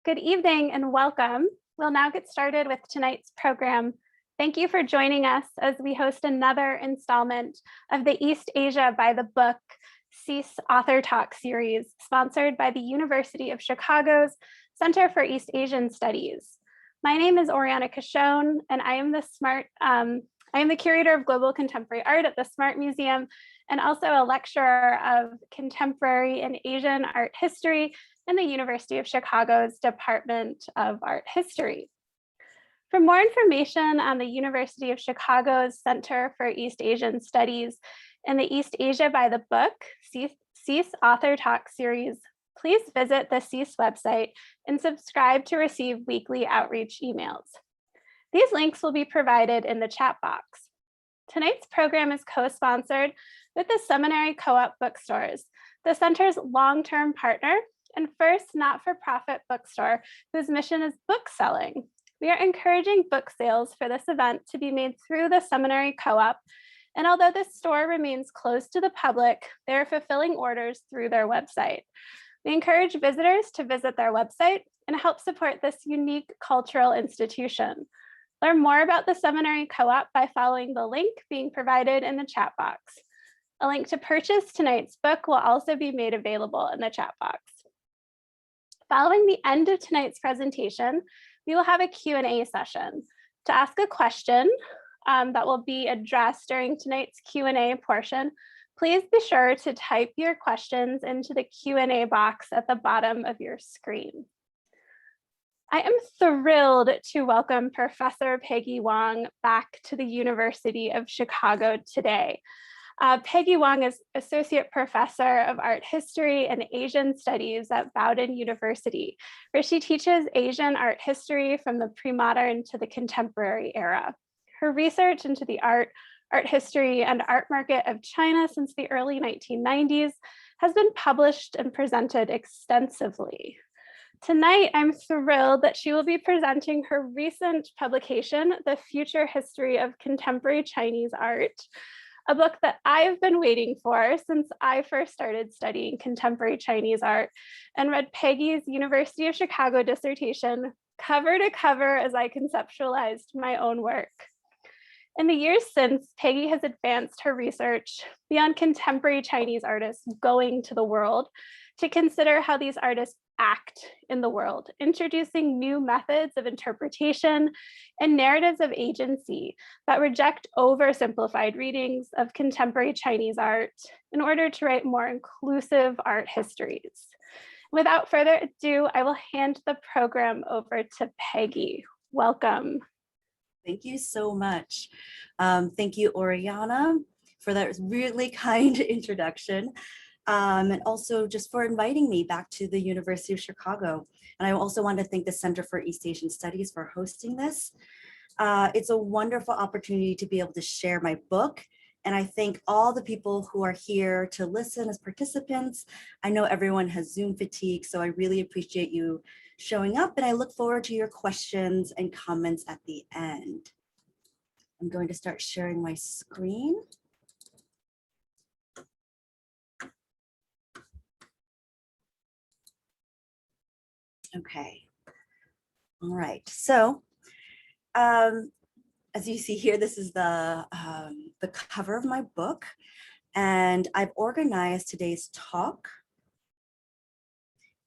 Good evening and welcome. We'll now get started with tonight's program. Thank you for joining us as we host another installment of the East Asia by the Book CEAS Author Talk series, sponsored by the University of Chicago's Center for East Asian Studies. My name is Oriana Cachone, and I am the curator of global contemporary art at the Smart Museum, and also a lecturer of contemporary and Asian art history in the University of Chicago's Department of Art History. For more information on the University of Chicago's Center for East Asian Studies and the East Asia by the Book CEAS Author Talk series, please visit the CEAS website and subscribe to receive weekly outreach emails. These links will be provided in the chat box. Tonight's program is co-sponsored with the Seminary Co-op Bookstores, the center's long-term partner and first not-for-profit bookstore whose mission is book selling. We are encouraging book sales for this event to be made through the Seminary Co-op, and although this store remains closed to the public, they are fulfilling orders through their website. We encourage visitors to visit their website and help support this unique cultural institution. Learn more about the Seminary Co-op by following the link being provided in the chat box. A link to purchase tonight's book will also be made available in the chat box. Following the end of tonight's presentation, we will have a Q&A session. To ask a question that will be addressed during tonight's Q&A portion, please be sure to type your questions into the Q&A box at the bottom of your screen. I am thrilled to welcome Professor Peggy Wang back to the University of Chicago today. Peggy Wang is Associate Professor of Art History and Asian Studies at Bowdoin University, where she teaches Asian art history from the pre-modern to the contemporary era. Her research into the art history, and art market of China since the early 1990s has been published and presented extensively. Tonight, I'm thrilled that she will be presenting her recent publication, The Future History of Contemporary Chinese Art, a book that I've been waiting for since I first started studying contemporary Chinese art and read Peggy's University of Chicago dissertation cover to cover as I conceptualized my own work. In the years since, Peggy has advanced her research beyond contemporary Chinese artists going to the world to consider how these artists act in the world, introducing new methods of interpretation and narratives of agency that reject oversimplified readings of contemporary Chinese art in order to write more inclusive art histories. Without further ado, I will hand the program over to Peggy. Welcome. Thank you so much. Thank you, Oriana, for that really kind introduction. And also just for inviting me back to the University of Chicago. And I also want to thank the Center for East Asian Studies for hosting this. It's a wonderful opportunity to be able to share my book. And I thank all the people who are here to listen as participants. I know everyone has Zoom fatigue, so I really appreciate you showing up, and I look forward to your questions and comments at the end. I'm going to start sharing my screen. Okay, all right, so as you see here, this is the cover of my book, and I've organized today's talk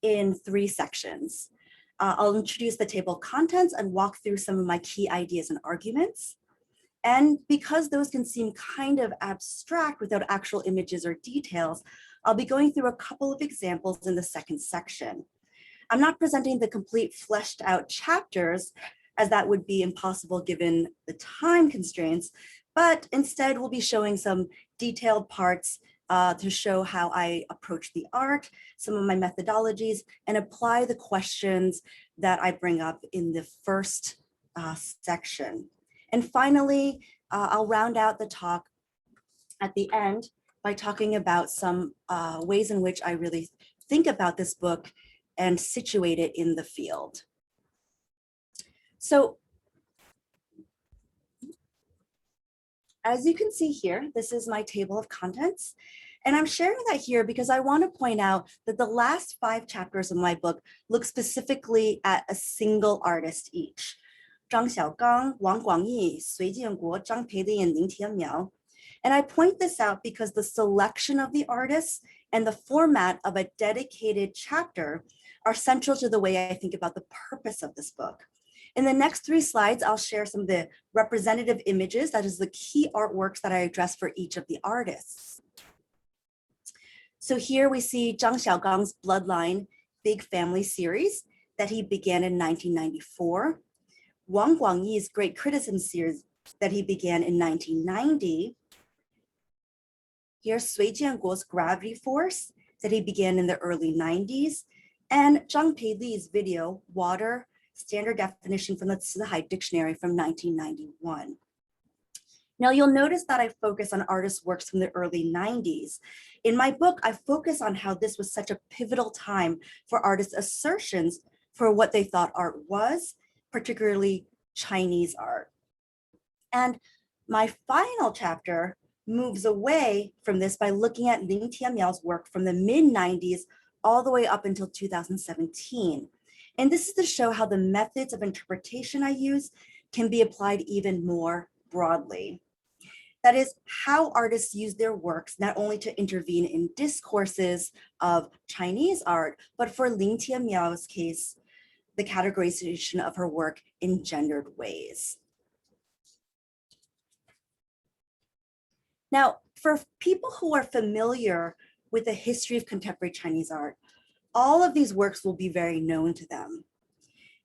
in 3 sections. I'll introduce the table of contents and walk through some of my key ideas and arguments. And because those can seem kind of abstract without actual images or details, I'll be going through a couple of examples in the second section. I'm not presenting the complete fleshed out chapters, as that would be impossible given the time constraints, but instead we'll be showing some detailed parts to show how I approach the art, some of my methodologies, and apply the questions that I bring up in the first section. And finally, I'll round out the talk at the end by talking about some ways in which I really think about this book and situate it in the field. So as you can see here, this is my table of contents. And I'm sharing that here because I want to point out that the last 5 chapters of my book look specifically at a single artist each. Zhang Xiaogang, Wang Guangyi, Sui Jianguo, Zhang Peili, and Lin Tianmiao. And I point this out because the selection of the artists and the format of a dedicated chapter are central to the way I think about the purpose of this book. In the next 3 slides, I'll share some of the representative images, that is the key artworks that I address for each of the artists. So here we see Zhang Xiaogang's Bloodline Big Family series that he began in 1994. Wang Guangyi's Great Criticism series that he began in 1990. Here's Sui Jianguo's Gravity Force that he began in the early 90s. And Zhang Peili's video, Water, Standard Definition from the Sihai Dictionary from 1991. Now you'll notice that I focus on artists' works from the early 90s. In my book, I focus on how this was such a pivotal time for artists' assertions for what they thought art was, particularly Chinese art. And my final chapter moves away from this by looking at Lin Tianmiao's work from the mid-90s all the way up until 2017. And this is to show how the methods of interpretation I use can be applied even more broadly. That is, how artists use their works not only to intervene in discourses of Chinese art, but for Lin Tianmiao's case, the categorization of her work in gendered ways. Now, for people who are familiar with the history of contemporary Chinese art, all of these works will be very known to them.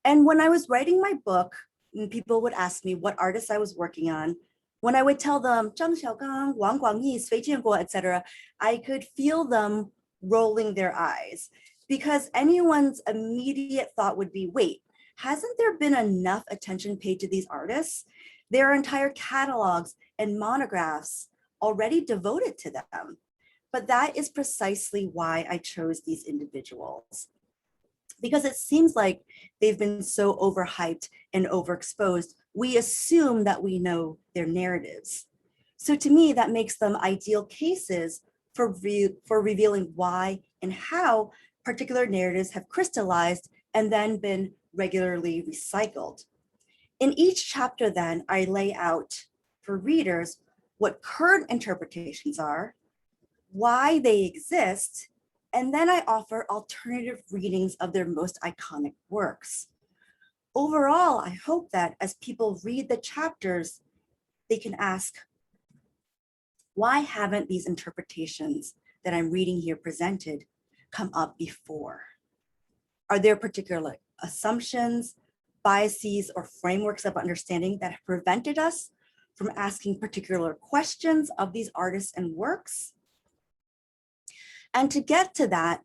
And when I was writing my book, and people would ask me what artists I was working on, when I would tell them Zhang Xiaogang, Wang Guangyi, Sui Jianguo, etc., I could feel them rolling their eyes because anyone's immediate thought would be, wait, hasn't there been enough attention paid to these artists? There are entire catalogs and monographs already devoted to them. But that is precisely why I chose these individuals, because it seems like they've been so overhyped and overexposed, we assume that we know their narratives. So to me, that makes them ideal cases for revealing why and how particular narratives have crystallized and then been regularly recycled. In each chapter then, I lay out for readers what current interpretations are, why they exist, and then I offer alternative readings of their most iconic works. Overall, I hope that as people read the chapters, they can ask, why haven't these interpretations that I'm reading here presented come up before? Are there particular assumptions, biases, or frameworks of understanding that have prevented us from asking particular questions of these artists and works? And to get to that,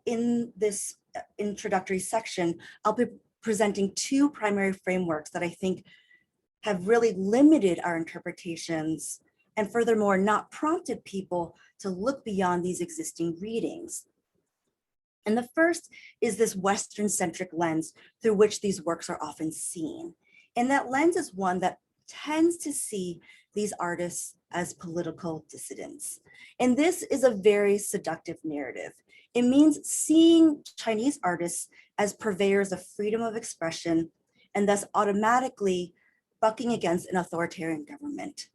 in this introductory section, I'll be presenting 2 primary frameworks that I think have really limited our interpretations and furthermore not prompted people to look beyond these existing readings. And the first is this Western-centric lens through which these works are often seen. And that lens is one that tends to see these artists as political dissidents. And this is a very seductive narrative. It means seeing Chinese artists as purveyors of freedom of expression and thus automatically bucking against an authoritarian government.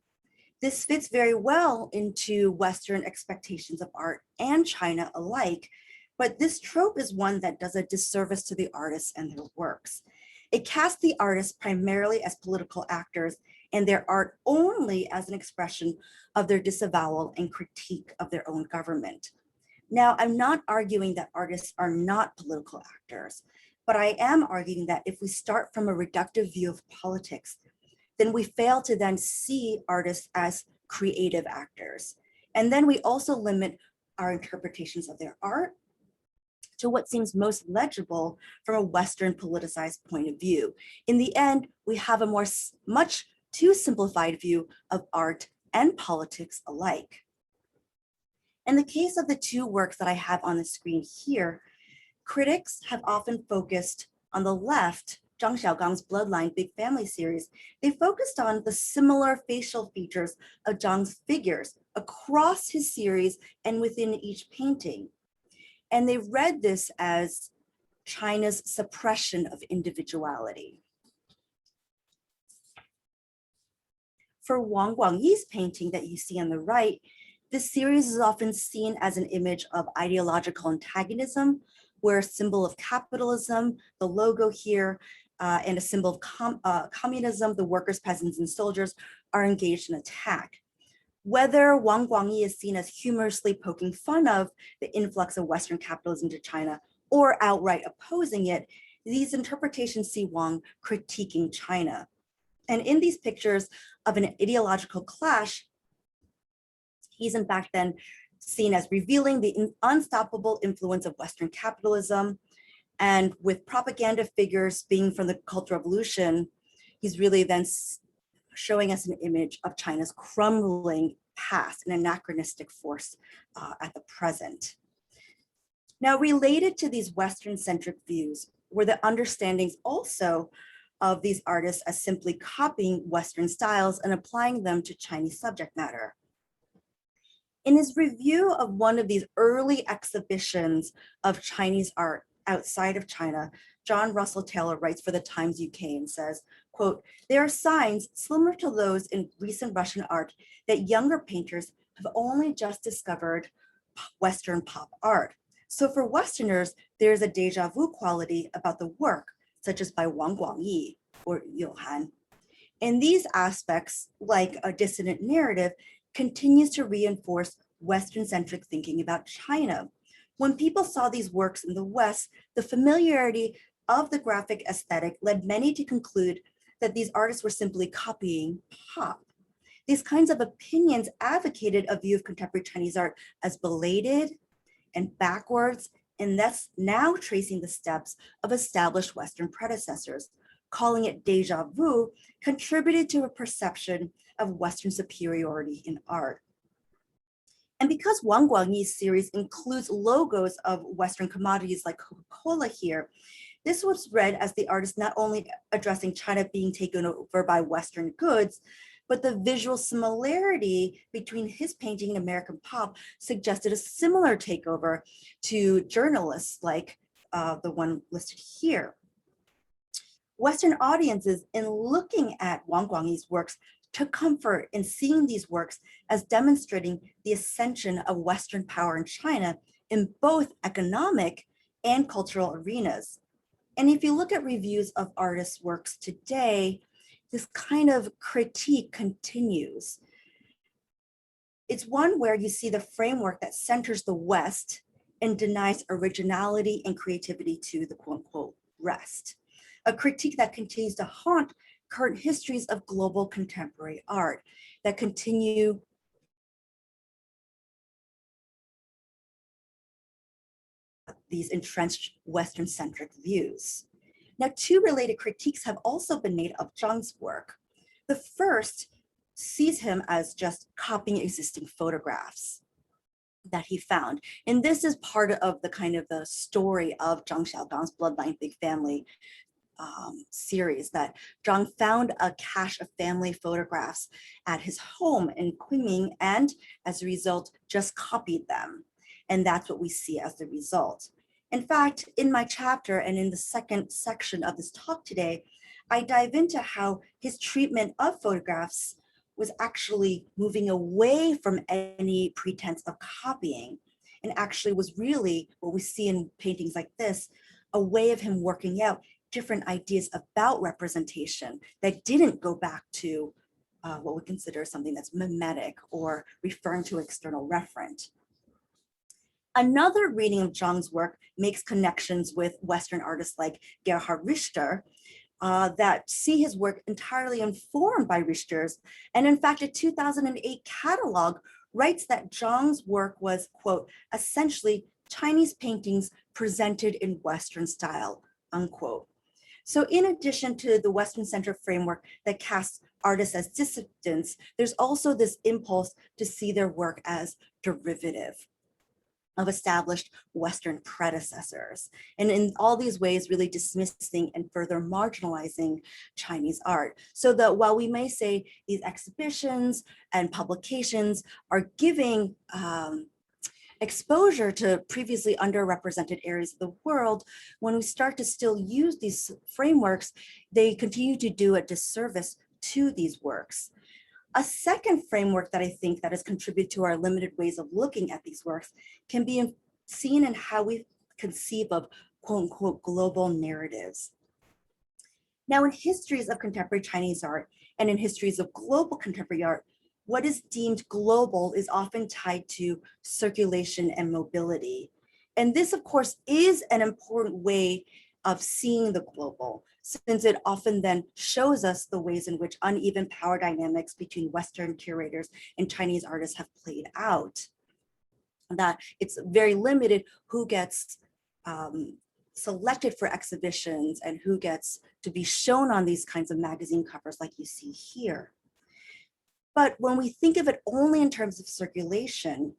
This fits very well into Western expectations of art and China alike, but this trope is one that does a disservice to the artists and their works. It casts the artists primarily as political actors and their art only as an expression of their disavowal and critique of their own government. Now, I'm not arguing that artists are not political actors, but I am arguing that if we start from a reductive view of politics, then we fail to then see artists as creative actors. And then we also limit our interpretations of their art to what seems most legible from a Western politicized point of view. In the end, we have a much too simplified view of art and politics alike. In the case of the 2 works that I have on the screen here, critics have often focused on the left Zhang Xiaogang's Bloodline Big Family series, they focused on the similar facial features of Zhang's figures across his series and within each painting. And they read this as China's suppression of individuality. For Wang Guangyi's painting that you see on the right, this series is often seen as an image of ideological antagonism, where a symbol of capitalism, the logo here, and a symbol of communism, the workers, peasants, and soldiers are engaged in attack. Whether Wang Guangyi is seen as humorously poking fun of the influx of Western capitalism to China or outright opposing it, these interpretations see Wang critiquing China. And in these pictures of an ideological clash, he's in fact then seen as revealing the unstoppable influence of Western capitalism. And with propaganda figures being from the Cultural Revolution, he's really then showing us an image of China's crumbling past, an anachronistic force at the present. Now, related to these Western-centric views were the understandings also of these artists as simply copying Western styles and applying them to Chinese subject matter. In his review of one of these early exhibitions of Chinese art outside of China, John Russell Taylor writes for the Times UK and says, quote, "There are signs similar to those in recent Russian art that younger painters have only just discovered Western pop art. So for Westerners, there's a deja vu quality about the work, such as by Wang Guangyi or Johann. And these aspects, like a dissonant narrative, continues to reinforce Western-centric thinking about China. When people saw these works in the West, the familiarity of the graphic aesthetic led many to conclude that these artists were simply copying pop. These kinds of opinions advocated a view of contemporary Chinese art as belated and backwards, and thus now tracing the steps of established Western predecessors. Calling it deja vu contributed to a perception of Western superiority in art. And because Wang Guangyi's series includes logos of Western commodities like Coca-Cola here, this was read as the artist not only addressing China being taken over by Western goods, but the visual similarity between his painting and American pop suggested a similar takeover to journalists like the one listed here. Western audiences, in looking at Wang Guangyi's works, took comfort in seeing these works as demonstrating the ascension of Western power in China in both economic and cultural arenas. And if you look at reviews of artists' works today, this kind of critique continues. It's one where you see the framework that centers the West and denies originality and creativity to the quote unquote rest. A critique that continues to haunt current histories of global contemporary art that continue these entrenched Western-centric views. Now, two related critiques have also been made of Zhang's work. The first sees him as just copying existing photographs that he found. And this is part of the kind of the story of Zhang Xiaogang's Bloodline Big Family series, that Zhang found a cache of family photographs at his home in Kunming and as a result just copied them. And that's what we see as the result. In fact, in my chapter and in the second section of this talk today, I dive into how his treatment of photographs was actually moving away from any pretense of copying and actually was really what we see in paintings like this, a way of him working out different ideas about representation that didn't go back to what we consider something that's mimetic or referring to external referent. Another reading of Zhang's work makes connections with Western artists like Gerhard Richter that see his work entirely informed by Richter's. And in fact, a 2008 catalog writes that Zhang's work was, quote, essentially Chinese paintings presented in Western style, unquote. So in addition to the Western-centric framework that casts artists as dissidents, there's also this impulse to see their work as derivative. of established Western predecessors. And in all these ways, really dismissing and further marginalizing Chinese art. So that while we may say these exhibitions and publications are giving exposure to previously underrepresented areas of the world, when we start to still use these frameworks, they continue to do a disservice to these works. A second framework that I think that has contributed to our limited ways of looking at these works can be seen in how we conceive of quote unquote global narratives. Now, in histories of contemporary Chinese art and in histories of global contemporary art, what is deemed global is often tied to circulation and mobility. And this, of course, is an important way of seeing the global, since it often then shows us the ways in which uneven power dynamics between Western curators and Chinese artists have played out. That it's very limited who gets selected for exhibitions and who gets to be shown on these kinds of magazine covers like you see here. But when we think of it only in terms of circulation,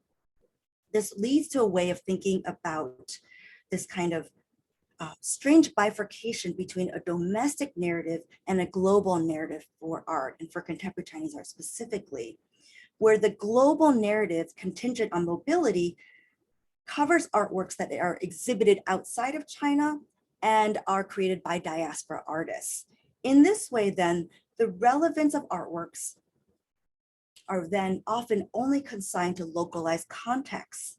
this leads to a way of thinking about this kind of strange bifurcation between a domestic narrative and a global narrative for art, and for contemporary Chinese art specifically, where the global narrative contingent on mobility covers artworks that are exhibited outside of China and are created by diaspora artists. In this way, then, the relevance of artworks are then often only consigned to localized contexts,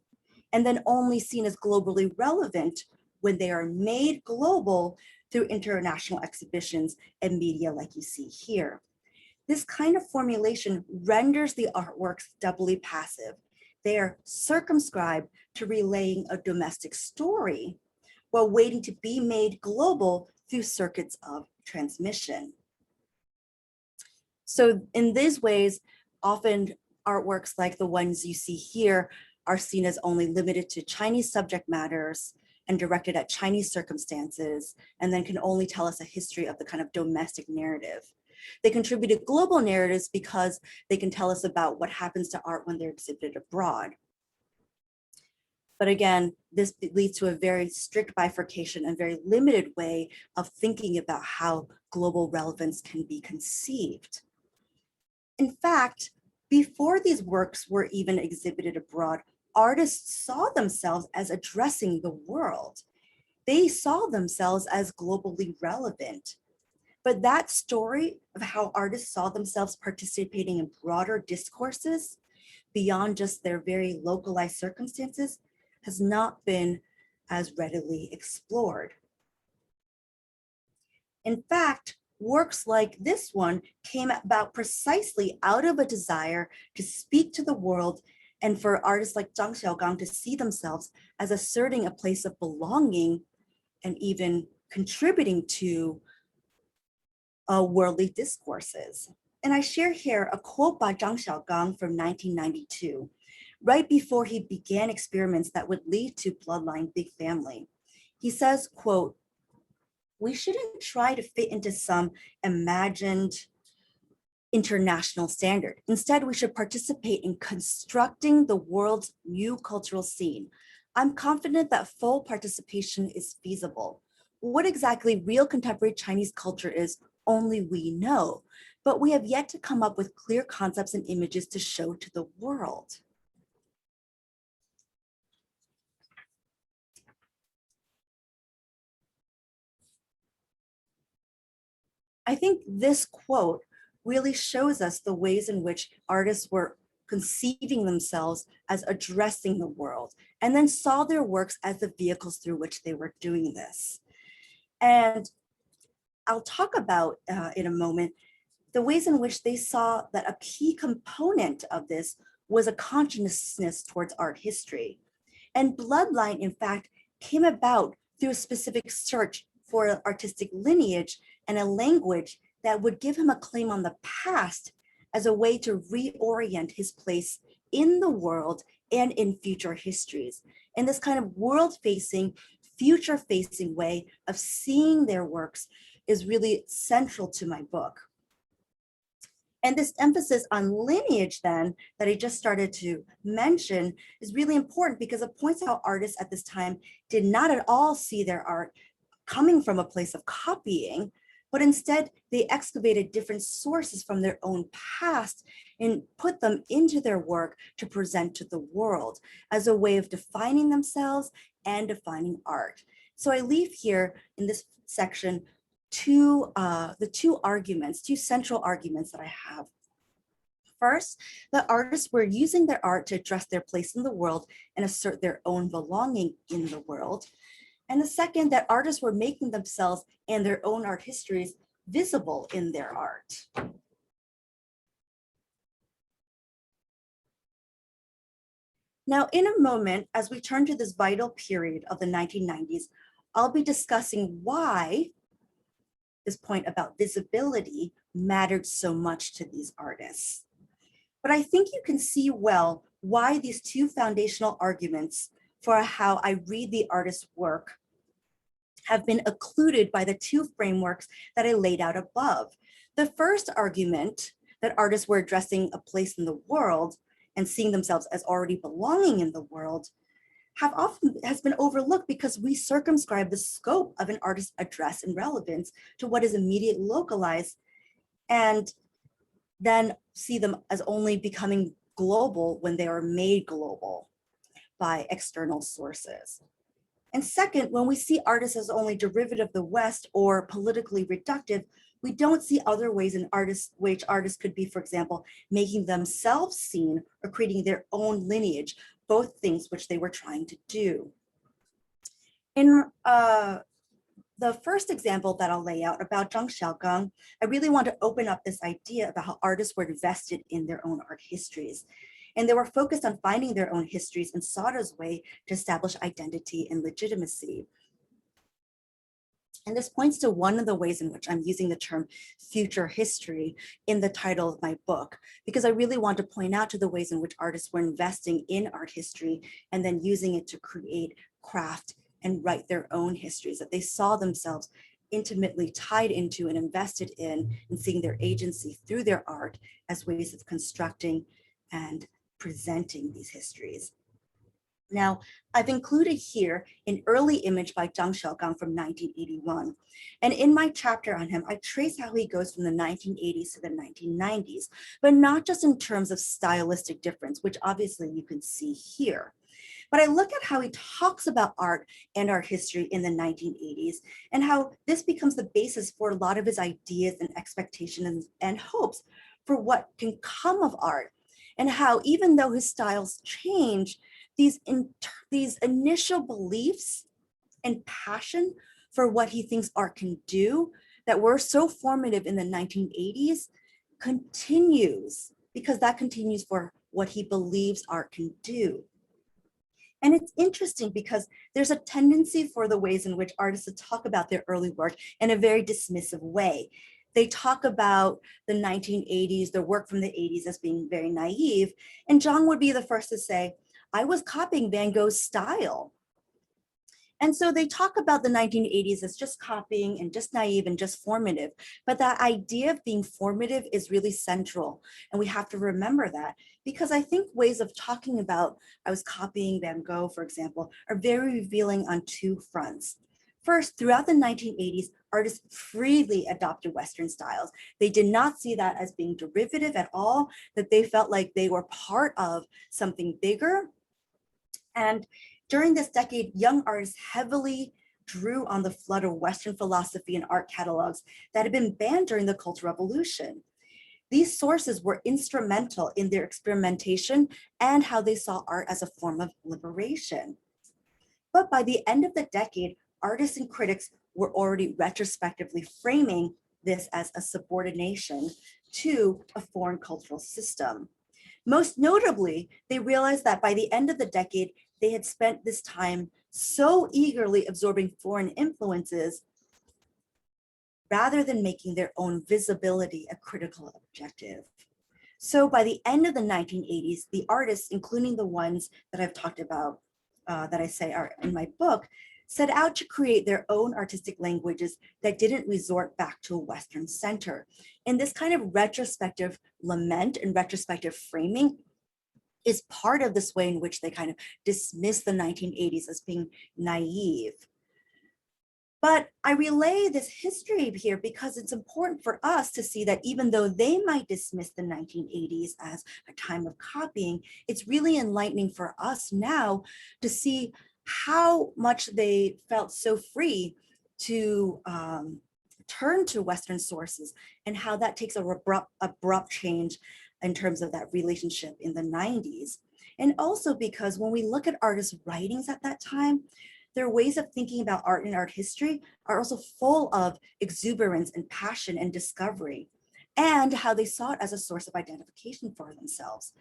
and then only seen as globally relevant when they are made global through international exhibitions and media like you see here. This kind of formulation renders the artworks doubly passive. They are circumscribed to relaying a domestic story while waiting to be made global through circuits of transmission. So in these ways, often artworks like the ones you see here are seen as only limited to Chinese subject matters and directed at Chinese circumstances, and then can only tell us a history of the kind of domestic narrative. They contribute to global narratives because they can tell us about what happens to art when they're exhibited abroad. But again, this leads to a very strict bifurcation and very limited way of thinking about how global relevance can be conceived. In fact, before these works were even exhibited abroad, artists saw themselves as addressing the world. They saw themselves as globally relevant. But that story of how artists saw themselves participating in broader discourses beyond just their very localized circumstances has not been as readily explored. In fact, works like this one came about precisely out of a desire to speak to the world and for artists like Zhang Xiaogang to see themselves as asserting a place of belonging and even contributing to worldly discourses. And I share here a quote by Zhang Xiaogang from 1992, right before he began experiments that would lead to Bloodline Big Family. He says, quote, "We shouldn't try to fit into some imagined international standard. Instead, we should participate in constructing the world's new cultural scene. I'm confident that full participation is feasible. What exactly real contemporary Chinese culture is, only we know, but we have yet to come up with clear concepts and images to show to the world." I think this quote really shows us the ways in which artists were conceiving themselves as addressing the world, and then saw their works as the vehicles through which they were doing this. And I'll talk about in a moment the ways in which they saw that a key component of this was a consciousness towards art history. And Bloodline, in fact, came about through a specific search for an artistic lineage and a language that would give him a claim on the past as a way to reorient his place in the world and in future histories. And this kind of world-facing, future-facing way of seeing their works is really central to my book. And this emphasis on lineage then that I just started to mention is really important because it points out artists at this time did not at all see their art coming from a place of copying, but instead they excavated different sources from their own past and put them into their work to present to the world as a way of defining themselves and defining art. So I leave here in this section two central arguments that I have. First, the artists were using their art to address their place in the world and assert their own belonging in the world. And the second, that artists were making themselves and their own art histories visible in their art. Now, in a moment, as we turn to this vital period of the 1990s, I'll be discussing why this point about visibility mattered so much to these artists. But I think you can see well why these two foundational arguments for how I read the artist's work have been occluded by the two frameworks that I laid out above. The first argument, that artists were addressing a place in the world and seeing themselves as already belonging in the world, has been overlooked because we circumscribe the scope of an artist's address and relevance to what is immediate localized, and then see them as only becoming global when they are made global by external sources. And second, when we see artists as only derivative of the West or politically reductive, we don't see other ways in which artists could be, for example, making themselves seen or creating their own lineage, both things which they were trying to do. In the first example that I'll lay out about Zhang Xiaogang, I really want to open up this idea about how artists were invested in their own art histories. And they were focused on finding their own histories and sought as a way to establish identity and legitimacy. And this points to one of the ways in which I'm using the term future history in the title of my book, because I really want to point out to the ways in which artists were investing in art history and then using it to create, craft, and write their own histories that they saw themselves intimately tied into and invested in, and seeing their agency through their art as ways of constructing and presenting these histories. Now, I've included here an early image by Zhang Xiaogang from 1981. And in my chapter on him, I trace how he goes from the 1980s to the 1990s, but not just in terms of stylistic difference, which obviously you can see here. But I look at how he talks about art and art history in the 1980s and how this becomes the basis for a lot of his ideas and expectations and hopes for what can come of art. And how even though his styles change, these initial beliefs and passion for what he thinks art can do that were so formative in the 1980s continues, because that continues for what he believes art can do. And it's interesting because there's a tendency for the ways in which artists talk about their early work in a very dismissive way. They talk about the 1980s, their work from the 80s as being very naive. And Zhang would be the first to say, I was copying Van Gogh's style. And so they talk about the 1980s as just copying and just naive and just formative. But that idea of being formative is really central. And we have to remember that, because I think ways of talking about I was copying Van Gogh, for example, are very revealing on two fronts. First, throughout the 1980s, artists freely adopted Western styles. They did not see that as being derivative at all, that they felt like they were part of something bigger. And during this decade, young artists heavily drew on the flood of Western philosophy and art catalogs that had been banned during the Cultural Revolution. These sources were instrumental in their experimentation and how they saw art as a form of liberation. But by the end of the decade, artists and critics were already retrospectively framing this as a subordination to a foreign cultural system. Most notably, they realized that by the end of the decade, they had spent this time so eagerly absorbing foreign influences rather than making their own visibility a critical objective. So by the end of the 1980s, the artists, including the ones that I've talked about, that I say are in my book, set out to create their own artistic languages that didn't resort back to a Western center. And this kind of retrospective lament and retrospective framing is part of this way in which they kind of dismiss the 1980s as being naive. But I relay this history here because it's important for us to see that even though they might dismiss the 1980s as a time of copying, it's really enlightening for us now to see how much they felt so free to turn to Western sources and how that takes a abrupt change in terms of that relationship in the 90s. And also because when we look at artists' writings at that time, their ways of thinking about art and art history are also full of exuberance and passion and discovery, and how they saw it as a source of identification for themselves.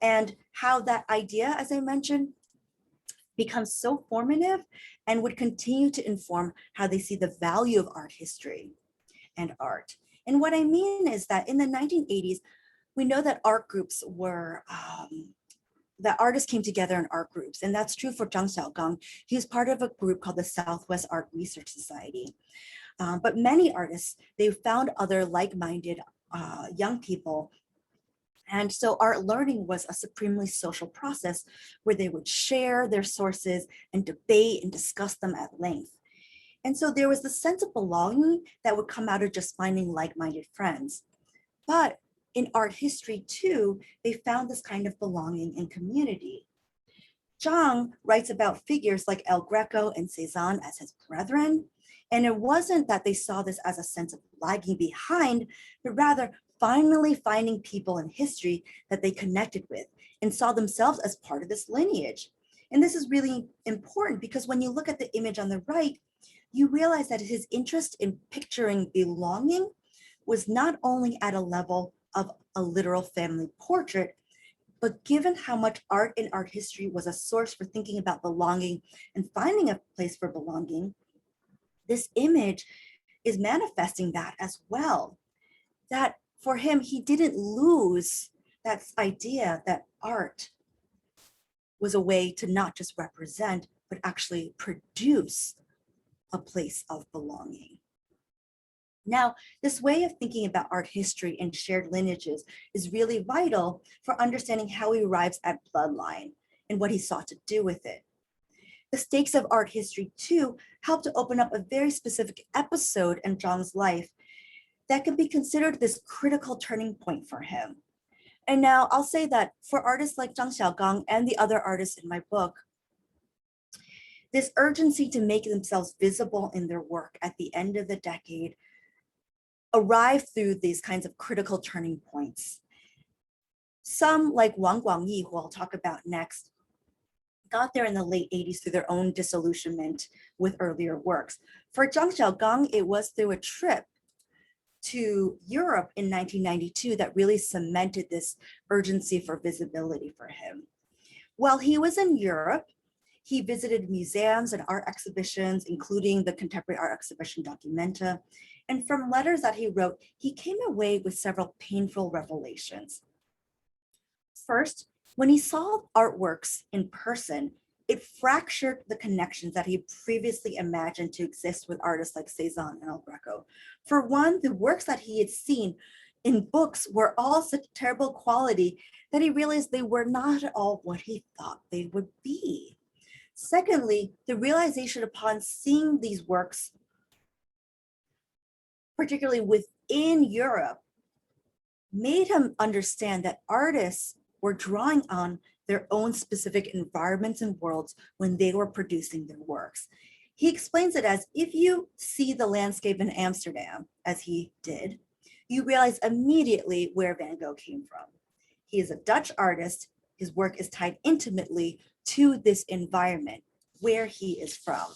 And how that idea, as I mentioned, becomes so formative and would continue to inform how they see the value of art history and art. And what I mean is that in the 1980s, we know that art groups were that artists came together in art groups, and that's true for Zhang Xiaogang. He was part of a group called the Southwest Art Research Society. But many artists, they found other like-minded young people. And so art learning was a supremely social process where they would share their sources and debate and discuss them at length. And so there was the sense of belonging that would come out of just finding like-minded friends. But in art history too, they found this kind of belonging and community. Zhang writes about figures like El Greco and Cézanne as his brethren. And it wasn't that they saw this as a sense of lagging behind, but rather finally finding people in history that they connected with and saw themselves as part of this lineage. And this is really important because when you look at the image on the right, you realize that his interest in picturing belonging was not only at a level of a literal family portrait, but given how much art and art history was a source for thinking about belonging and finding a place for belonging, this image is manifesting that as well. That for him, he didn't lose that idea that art was a way to not just represent, but actually produce a place of belonging. Now, this way of thinking about art history and shared lineages is really vital for understanding how he arrives at bloodline and what he sought to do with it. The stakes of art history too help to open up a very specific episode in Zhang's life that can be considered this critical turning point for him. And now I'll say that for artists like Zhang Xiaogang and the other artists in my book, this urgency to make themselves visible in their work at the end of the decade arrived through these kinds of critical turning points. Some, like Wang Guangyi, who I'll talk about next, got there in the late 80s through their own disillusionment with earlier works. For Zhang Xiaogang, it was through a trip to Europe in 1992 that really cemented this urgency for visibility for him. While he was in Europe, he visited museums and art exhibitions, including the contemporary art exhibition Documenta. And from letters that he wrote, he came away with several painful revelations. First, when he saw artworks in person, it fractured the connections that he previously imagined to exist with artists like Cézanne and El Greco. For one, the works that he had seen in books were all such terrible quality that he realized they were not at all what he thought they would be. Secondly, the realization upon seeing these works, particularly within Europe, made him understand that artists were drawing on their own specific environments and worlds when they were producing their works. He explains it as, if you see the landscape in Amsterdam, as he did, you realize immediately where Van Gogh came from. He is a Dutch artist. His work is tied intimately to this environment where he is from.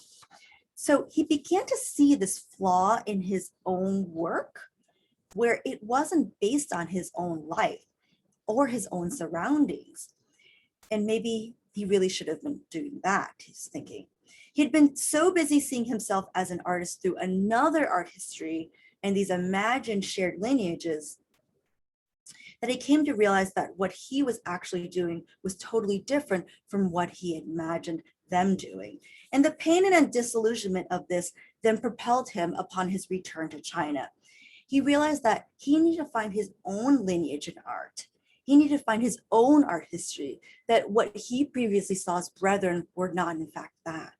So he began to see this flaw in his own work, where it wasn't based on his own life or his own surroundings. And maybe he really should have been doing that, he's thinking. He'd been so busy seeing himself as an artist through another art history and these imagined shared lineages that he came to realize that what he was actually doing was totally different from what he had imagined them doing. And the pain and disillusionment of this then propelled him upon his return to China. He realized that he needed to find his own lineage in art. He needed to find his own art history, that what he previously saw as brethren were not in fact that.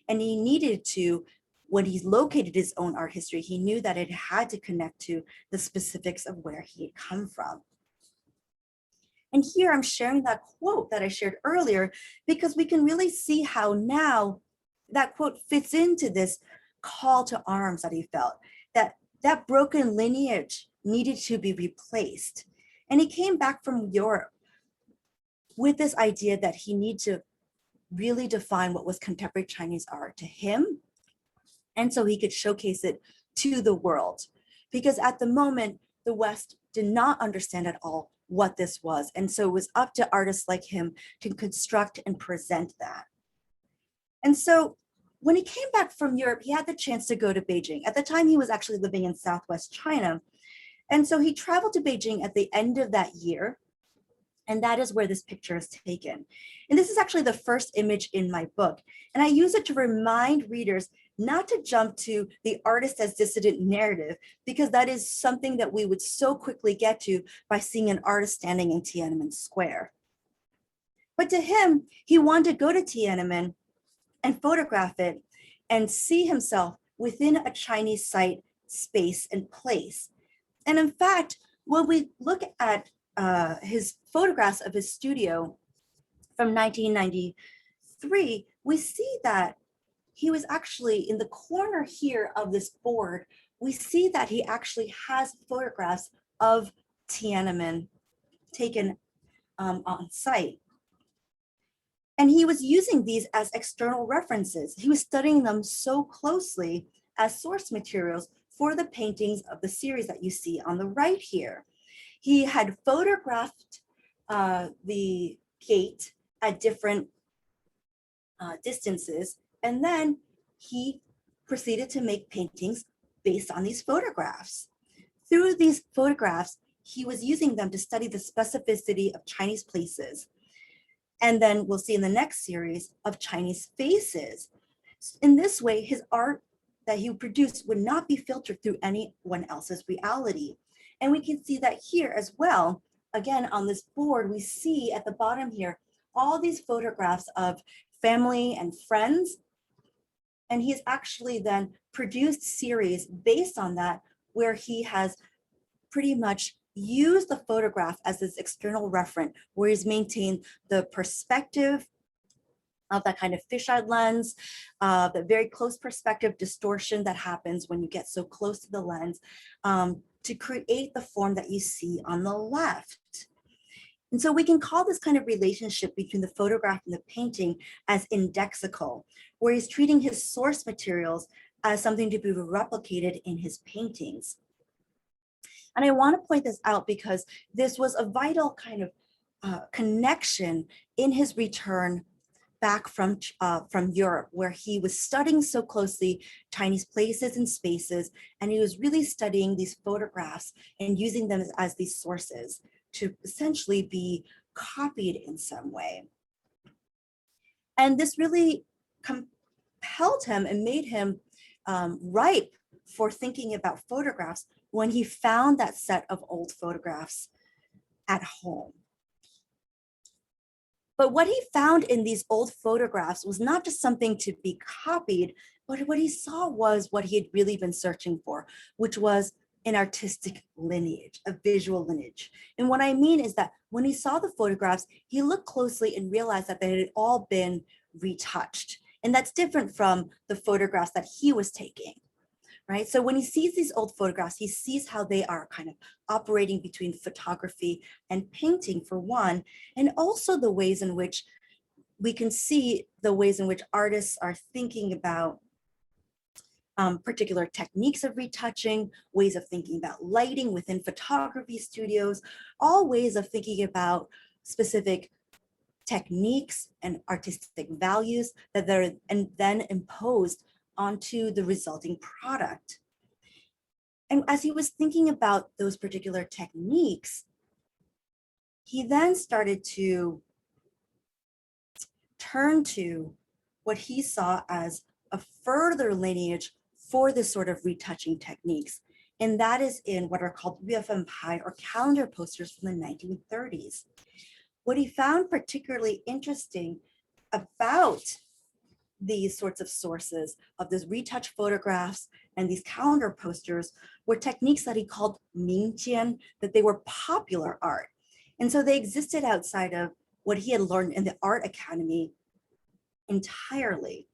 And he needed to, when he located his own art history, he knew that it had to connect to the specifics of where he had come from. And here I'm sharing that quote that I shared earlier, because we can really see how now that quote fits into this call to arms that he felt, that broken lineage needed to be replaced. And he came back from Europe with this idea that he needed to really define what was contemporary Chinese art to him, and so he could showcase it to the world. Because at the moment, the West did not understand at all what this was. And so it was up to artists like him to construct and present that. And so when he came back from Europe, he had the chance to go to Beijing. At the time, he was actually living in Southwest China. And so he traveled to Beijing at the end of that year. And that is where this picture is taken. And this is actually the first image in my book. And I use it to remind readers not to jump to the artist as dissident narrative, because that is something that we would so quickly get to by seeing an artist standing in Tiananmen Square. But to him, he wanted to go to Tiananmen and photograph it and see himself within a Chinese site, space, and place. And in fact, when we look at his photographs of his studio from 1993, we see that he was actually in the corner here of this board. We see that he actually has photographs of Tiananmen taken on site. And he was using these as external references. He was studying them so closely as source materials for the paintings of the series that you see on the right here. He had photographed the gate at different distances, and then he proceeded to make paintings based on these photographs. Through these photographs, he was using them to study the specificity of Chinese places. And then we'll see in the next series of Chinese faces. In this way, his art that he produced would not be filtered through anyone else's reality. And we can see that here as well. Again, on this board, we see at the bottom here, all these photographs of family and friends. And he's actually then produced series based on that, where he has pretty much used the photograph as this external reference, where he's maintained the perspective of that kind of fisheye lens, the very close perspective distortion that happens when you get so close to the lens, to create the form that you see on the left. And so we can call this kind of relationship between the photograph and the painting as indexical, where he's treating his source materials as something to be replicated in his paintings. And I want to point this out because this was a vital kind of connection in his return back from Europe, where he was studying so closely Chinese places and spaces, and he was really studying these photographs and using them as these sources to essentially be copied in some way. And this really compelled him and made him ripe for thinking about photographs when he found that set of old photographs at home. But what he found in these old photographs was not just something to be copied, but what he saw was what he had really been searching for, which was an artistic lineage, a visual lineage. And what I mean is that when he saw the photographs, he looked closely and realized that they had all been retouched. And that's different from the photographs that he was taking, right? So when he sees these old photographs, he sees how they are kind of operating between photography and painting for one, and also the ways in which we can see the ways in which artists are thinking about particular techniques of retouching, ways of thinking about lighting within photography studios, all ways of thinking about specific techniques and artistic values that are then imposed onto the resulting product. And as he was thinking about those particular techniques, he then started to turn to what he saw as a further lineage for this sort of retouching techniques. And that is in what are called VFPI or calendar posters from the 1930s. What he found particularly interesting about these sorts of sources of this retouch photographs and these calendar posters were techniques that he called mingjian, that they were popular art. And so they existed outside of what he had learned in the art academy entirely.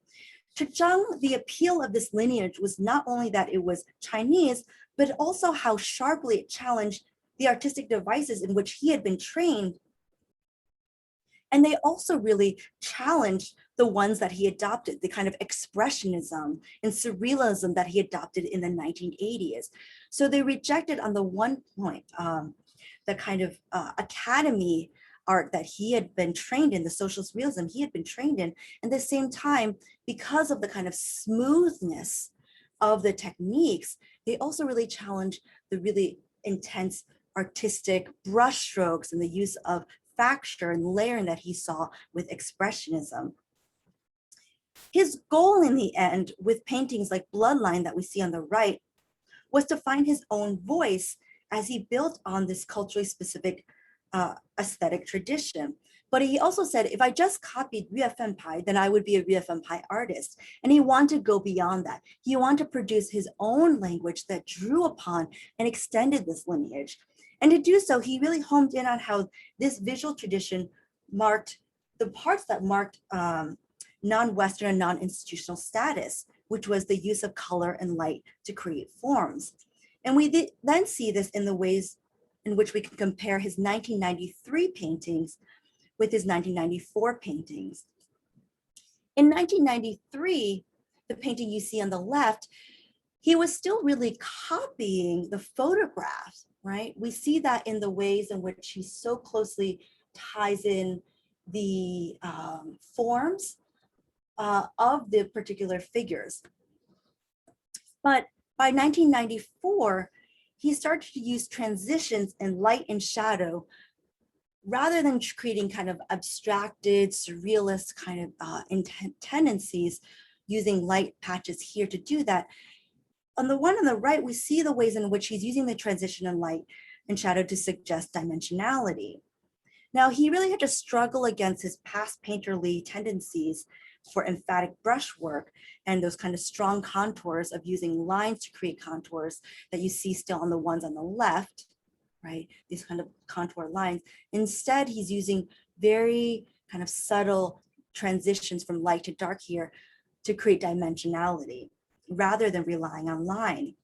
To Zhang, the appeal of this lineage was not only that it was Chinese, but also how sharply it challenged the artistic devices in which he had been trained. And they also really challenged the ones that he adopted, the kind of expressionism and surrealism that he adopted in the 1980s. So they rejected on the one point, the kind of academy art that he had been trained in, the socialist realism he had been trained in. And at the same time, because of the kind of smoothness of the techniques, they also really challenged the really intense artistic brushstrokes and the use of facture and layering that he saw with expressionism. His goal in the end with paintings like Bloodline that we see on the right was to find his own voice as he built on this culturally specific aesthetic tradition. But he also said, if I just copied VFPI, then I would be a VFPI artist. And he wanted to go beyond that. He wanted to produce his own language that drew upon and extended this lineage. And to do so, he really homed in on how this visual tradition marked the parts that marked non-Western and non-institutional status, which was the use of color and light to create forms. And we then see this in the ways in which we can compare his 1993 paintings with his 1994 paintings. In 1993, the painting you see on the left, he was still really copying the photographs, right? We see that in the ways in which he so closely ties in the forms of the particular figures. But by 1994, he started to use transitions in light and shadow rather than creating kind of abstracted, surrealist kind of tendencies using light patches here to do that. On the one on the right, we see the ways in which he's using the transition in light and shadow to suggest dimensionality. Now, he really had to struggle against his past painterly tendencies for emphatic brushwork and those kind of strong contours of using lines to create contours that you see still on the ones on the left, right? These kind of contour lines. Instead, he's using very kind of subtle transitions from light to dark here to create dimensionality rather than relying on line.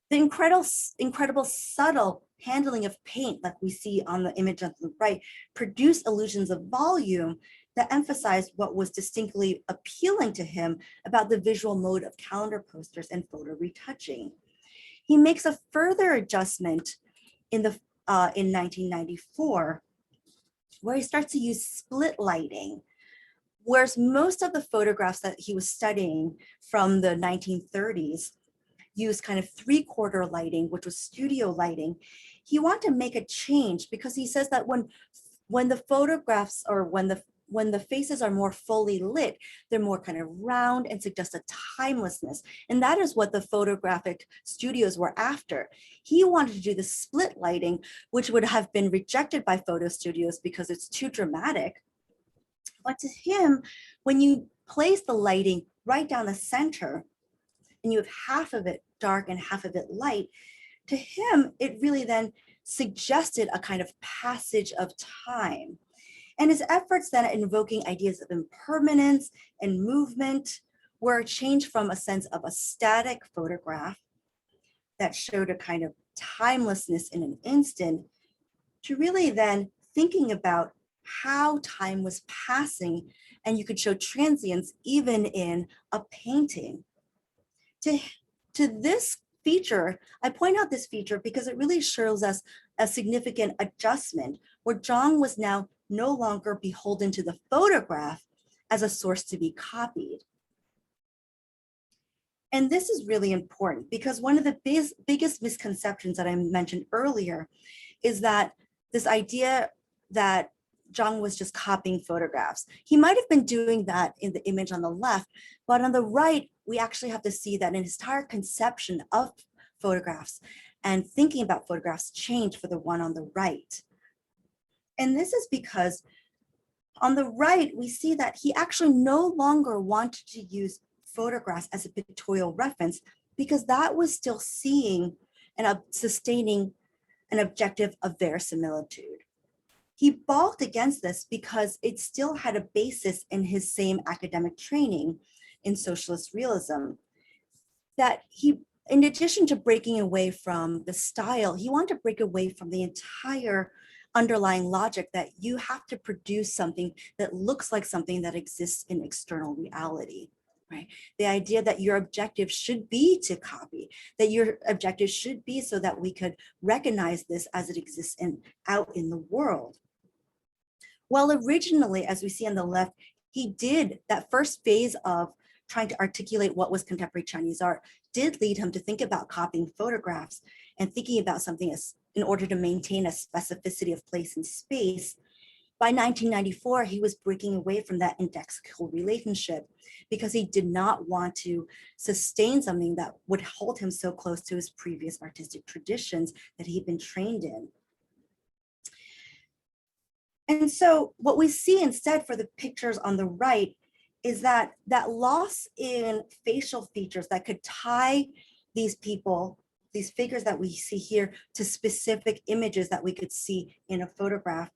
The incredible subtle handling of paint, like we see on the image on the right, produced illusions of volume that emphasized what was distinctly appealing to him about the visual mode of calendar posters and photo retouching. He makes a further adjustment in 1994, where he starts to use split lighting, whereas most of the photographs that he was studying from the 1930s used kind of three-quarter lighting, which was studio lighting. He wanted to make a change because he says that when the photographs or when the faces are more fully lit, they're more kind of round and suggest a timelessness. And that is what the photographic studios were after. He wanted to do the split lighting, which would have been rejected by photo studios because it's too dramatic. But to him, when you place the lighting right down the center, and you have half of it dark and half of it light, to him, it really then suggested a kind of passage of time. And his efforts then at invoking ideas of impermanence and movement were a change from a sense of a static photograph that showed a kind of timelessness in an instant to really then thinking about how time was passing, and you could show transience even in a painting. To this feature, I point out this feature because it really shows us a significant adjustment where Zhang was now no longer beholden to the photograph as a source to be copied. And this is really important because one of the biggest misconceptions that I mentioned earlier is that this idea that Zhang was just copying photographs. He might have been doing that in the image on the left, but on the right, we actually have to see that an entire conception of photographs and thinking about photographs changed for the one on the right. And this is because on the right, we see that he actually no longer wanted to use photographs as a pictorial reference because that was still seeing and sustaining an objective of verisimilitude. He balked against this because it still had a basis in his same academic training in socialist realism, that he, in addition to breaking away from the style, he wanted to break away from the entire underlying logic that you have to produce something that looks like something that exists in external reality, right? The idea that your objective should be to copy, that your objective should be so that we could recognize this as it exists out in the world. Well, originally, as we see on the left, he did that first phase of trying to articulate what was contemporary Chinese art did lead him to think about copying photographs and thinking about something as in order to maintain a specificity of place and space. By 1994, he was breaking away from that indexical relationship because he did not want to sustain something that would hold him so close to his previous artistic traditions that he'd been trained in. And so what we see instead for the pictures on the right is that loss in facial features that could tie these people, these figures that we see here, to specific images that we could see in a photograph,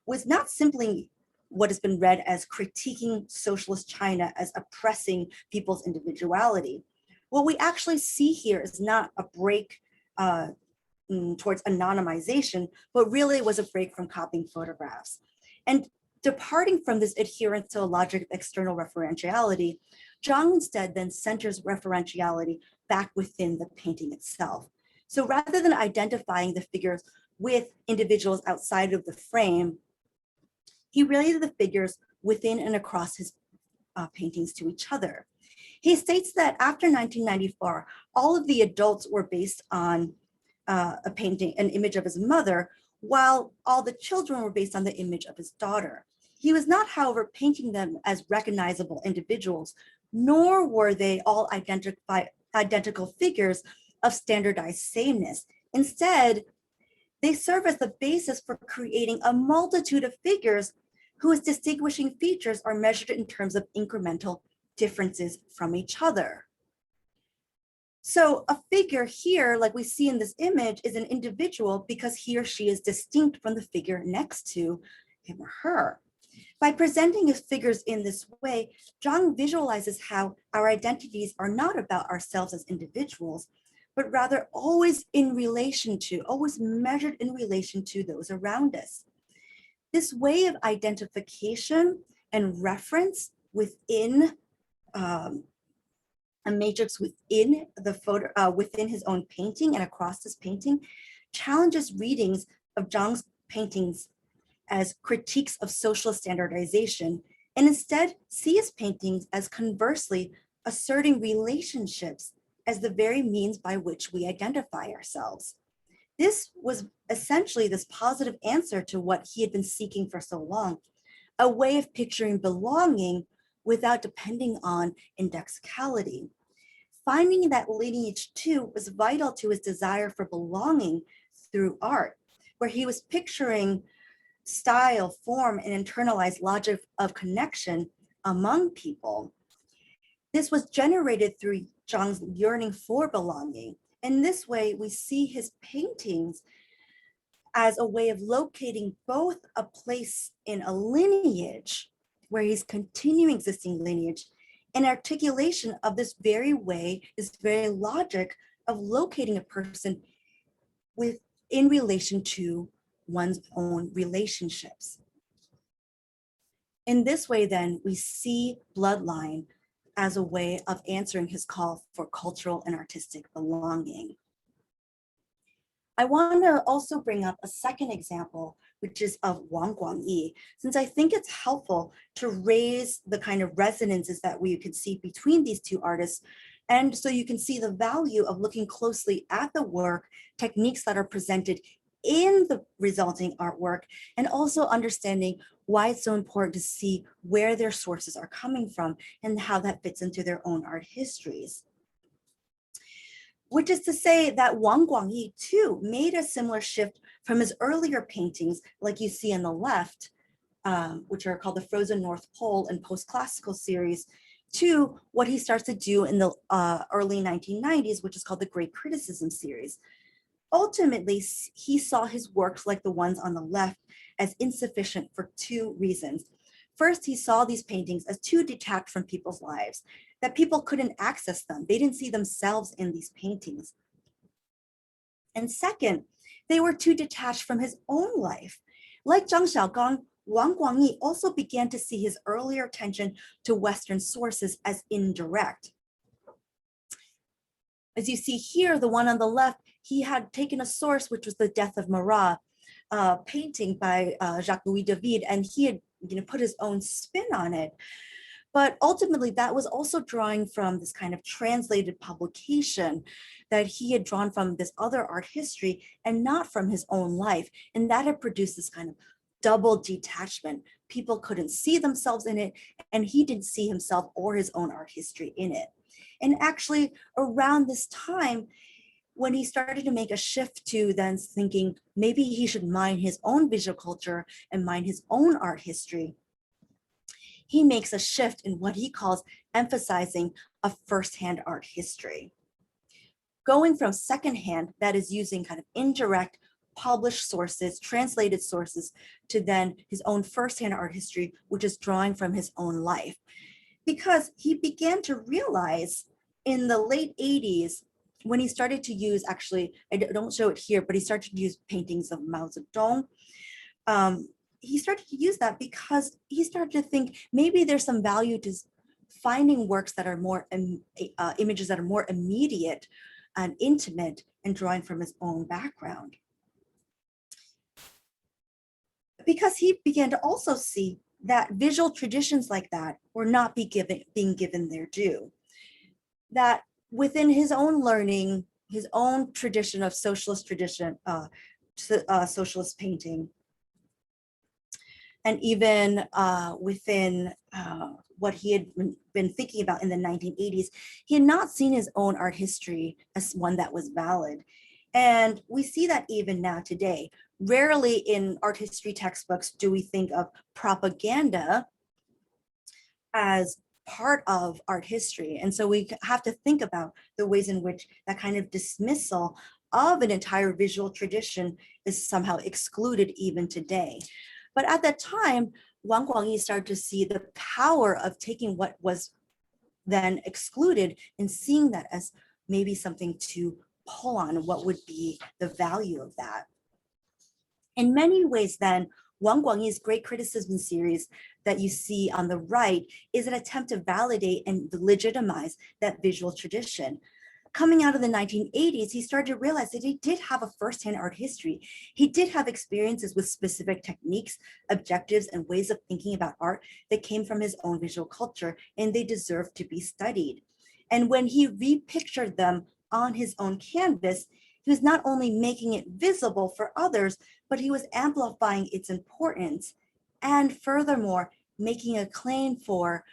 was not simply what has been read as critiquing socialist China as oppressing people's individuality. What we actually see here is not a break towards anonymization, but really was a break from copying photographs. And departing from this adherence to a logic of external referentiality, Zhang instead then centers referentiality back within the painting itself. So rather than identifying the figures with individuals outside of the frame, he related the figures within and across his paintings to each other. He states that after 1994, all of the adults were based on a painting, an image of his mother, while all the children were based on the image of his daughter. He was not, however, painting them as recognizable individuals, nor were they all identical figures of standardized sameness. Instead, they serve as the basis for creating a multitude of figures whose distinguishing features are measured in terms of incremental differences from each other. So a figure here, like we see in this image, is an individual because he or she is distinct from the figure next to him or her. By presenting his figures in this way, Zhang visualizes how our identities are not about ourselves as individuals, but rather always in relation to, always measured in relation to those around us. This way of identification and reference within a matrix within the photo, within his own painting and across this painting, challenges readings of Zhang's paintings as critiques of social standardization, and instead see his paintings as conversely asserting relationships as the very means by which we identify ourselves. This was essentially this positive answer to what he had been seeking for so long, a way of picturing belonging without depending on indexicality. Finding that lineage too was vital to his desire for belonging through art, where he was picturing style, form, and internalized logic of connection among people. This was generated through Zhang's yearning for belonging. In this way, we see his paintings as a way of locating both a place in a lineage, where he's continuing existing lineage, and articulation of this very way, this very logic of locating a person in relation to one's own relationships. In this way, then, we see Bloodline as a way of answering his call for cultural and artistic belonging. I want to also bring up a second example, which is of Wang Guangyi, since I think it's helpful to raise the kind of resonances that we can see between these two artists. And so you can see the value of looking closely at the work, techniques that are presented in the resulting artwork, and also understanding why it's so important to see where their sources are coming from and how that fits into their own art histories. Which is to say that Wang Guangyi too made a similar shift from his earlier paintings, like you see on the left, which are called the Frozen North Pole and Post-Classical series, to what he starts to do in the early 1990s, which is called the Great Criticism series. Ultimately, he saw his works like the ones on the left as insufficient for two reasons. First, he saw these paintings as too detached from people's lives, that people couldn't access them. They didn't see themselves in these paintings. And second, they were too detached from his own life. Like Zhang Xiaogang, Wang Guangyi also began to see his earlier attention to Western sources as indirect. As you see here, the one on the left, he had taken a source, which was the Death of Marat, painting by Jacques-Louis David, and he had put his own spin on it. But ultimately, that was also drawing from this kind of translated publication that he had drawn from this other art history and not from his own life. And that had produced this kind of double detachment. People couldn't see themselves in it, and he didn't see himself or his own art history in it. And actually, around this time, when he started to make a shift to then thinking maybe he should mine his own visual culture and mine his own art history, he makes a shift in what he calls emphasizing a firsthand art history. Going from secondhand, that is using kind of indirect published sources, translated sources, to then his own firsthand art history, which is drawing from his own life. Because he began to realize in the late 80s, when he started to use, actually, I don't show it here, but he started to use paintings of Mao Zedong. He started to use that because he started to think maybe there's some value to finding works that are more, images that are more immediate and intimate and drawing from his own background. Because he began to also see that visual traditions like that were not being given their due. That within his own learning, his own tradition of socialist tradition, socialist painting, and even within what he had been thinking about in the 1980s, he had not seen his own art history as one that was valid. And we see that even now today. Rarely in art history textbooks do we think of propaganda as part of art history. And so we have to think about the ways in which that kind of dismissal of an entire visual tradition is somehow excluded even today. But at that time, Wang Guangyi started to see the power of taking what was then excluded and seeing that as maybe something to pull on, what would be the value of that. In many ways then, Wang Guangyi's Great Criticism series that you see on the right is an attempt to validate and legitimize that visual tradition. Coming out of the 1980s, he started to realize that he did have a firsthand art history. He did have experiences with specific techniques, objectives, and ways of thinking about art that came from his own visual culture, and they deserve to be studied. And when he repictured them on his own canvas, he was not only making it visible for others, but he was amplifying its importance and furthermore, making a claim for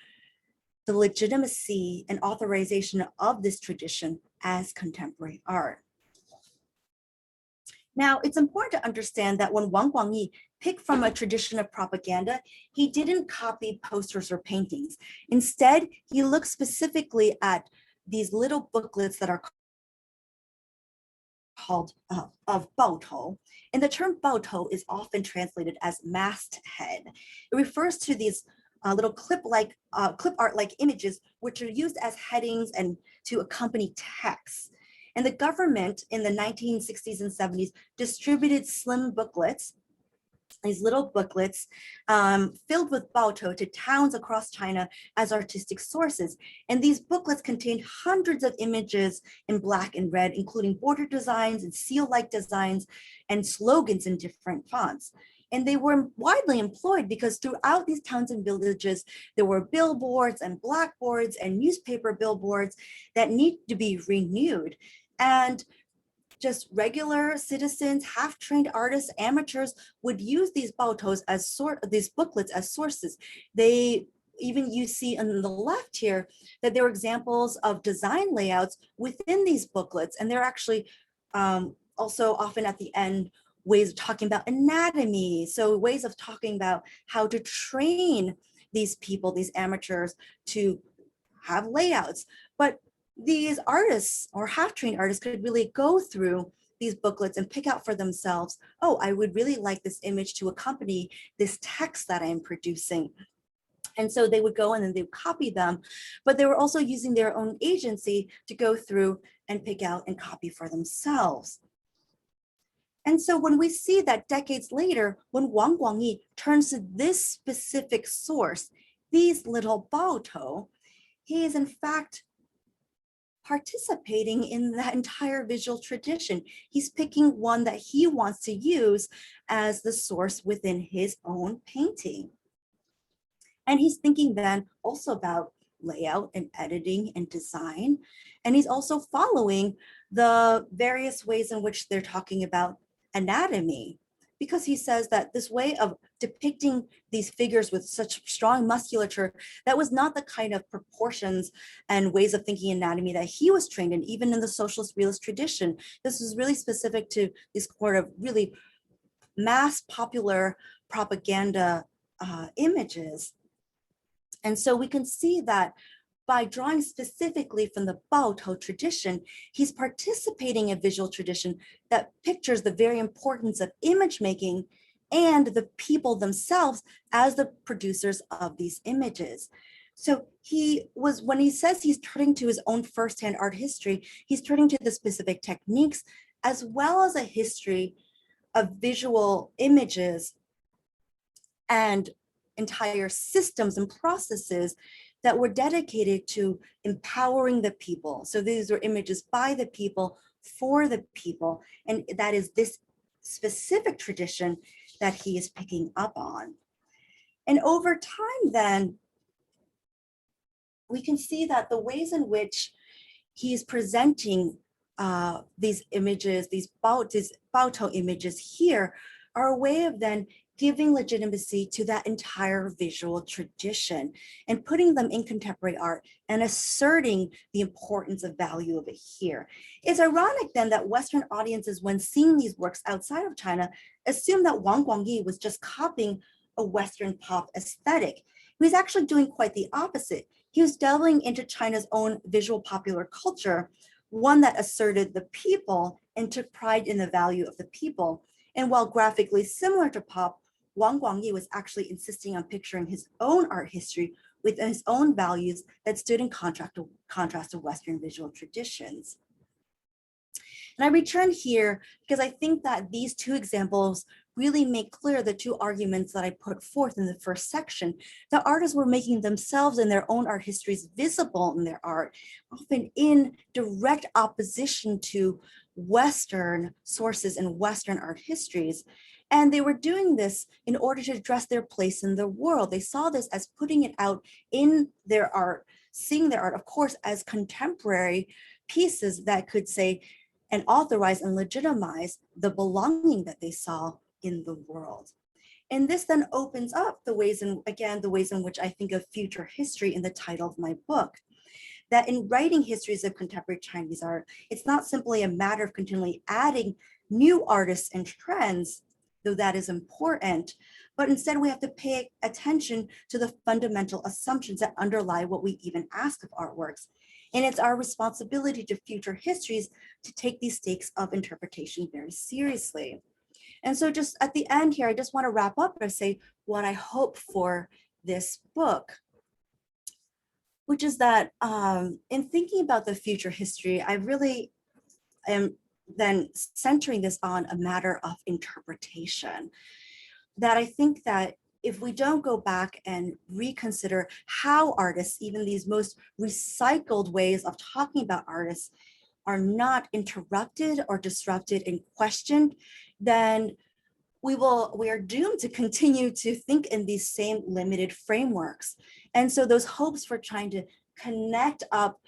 the legitimacy and authorization of this tradition as contemporary art. Now, it's important to understand that when Wang Guangyi picked from a tradition of propaganda, he didn't copy posters or paintings. Instead, he looked specifically at these little booklets that are called of Balto. And the term Balto is often translated as masthead. It refers to these little clip art-like images, which are used as headings and to accompany text. And the government in the 1960s and 70s distributed slim booklets, these little booklets filled with Balto to towns across China as artistic sources. And these booklets contained hundreds of images in black and red, including border designs and seal-like designs and slogans in different fonts. And they were widely employed because throughout these towns and villages, there were billboards and blackboards and newspaper billboards that need to be renewed. And just regular citizens, half-trained artists, amateurs would use these Baltos as these booklets as sources. They even, you see on the left here that there are examples of design layouts within these booklets, and they're actually also often at the end ways of talking about anatomy, so ways of talking about how to train these people, these amateurs, to have layouts. But these artists or half-trained artists could really go through these booklets and pick out for themselves, oh, I would really like this image to accompany this text that I'm producing. And so they would go and then they would copy them, but they were also using their own agency to go through and pick out and copy for themselves. And so when we see that decades later, when Wang Guangyi turns to this specific source, these little Balto, he is in fact participating in that entire visual tradition. He's picking one that he wants to use as the source within his own painting. And he's thinking then also about layout and editing and design. And he's also following the various ways in which they're talking about anatomy, because he says that this way of depicting these figures with such strong musculature, that was not the kind of proportions and ways of thinking anatomy that he was trained in, even in the socialist realist tradition. This was really specific to these sort of really mass popular propaganda images. And so we can see that by drawing specifically from the Balto tradition, he's participating in a visual tradition that pictures the very importance of image making and the people themselves as the producers of these images. So when he says he's turning to his own firsthand art history, he's turning to the specific techniques as well as a history of visual images and entire systems and processes that were dedicated to empowering the people. So these were images by the people, for the people, and that is this specific tradition that he is picking up on. And over time then, we can see that the ways in which he is presenting these images, these Balto images here, are a way of then giving legitimacy to that entire visual tradition and putting them in contemporary art and asserting the importance of value of it here. It's ironic then that Western audiences, when seeing these works outside of China, assume that Wang Guangyi was just copying a Western pop aesthetic. He was actually doing quite the opposite. He was delving into China's own visual popular culture, one that asserted the people and took pride in the value of the people. And while graphically similar to pop, Wang Guangyi was actually insisting on picturing his own art history with his own values that stood in contrast to Western visual traditions. And I return here because I think that these two examples really make clear the two arguments that I put forth in the first section. The artists were making themselves and their own art histories visible in their art, often in direct opposition to Western sources and Western art histories. And they were doing this in order to address their place in the world. They saw this as putting it out in their art, seeing their art, of course, as contemporary pieces that could say and authorize and legitimize the belonging that they saw in the world. And this then opens up the ways in, again, the ways in which I think of future history in the title of my book. That in writing histories of contemporary Chinese art, it's not simply a matter of continually adding new artists and trends, though that is important, but instead we have to pay attention to the fundamental assumptions that underlie what we even ask of artworks. And it's our responsibility to future histories to take these stakes of interpretation very seriously. And so just at the end here, I just want to wrap up and say what I hope for this book, which is that in thinking about the future history, I really am then centering this on a matter of interpretation. That I think that if we don't go back and reconsider how artists, even these most recycled ways of talking about artists, are not interrupted or disrupted and questioned, then we are doomed to continue to think in these same limited frameworks. And so those hopes for trying to connect up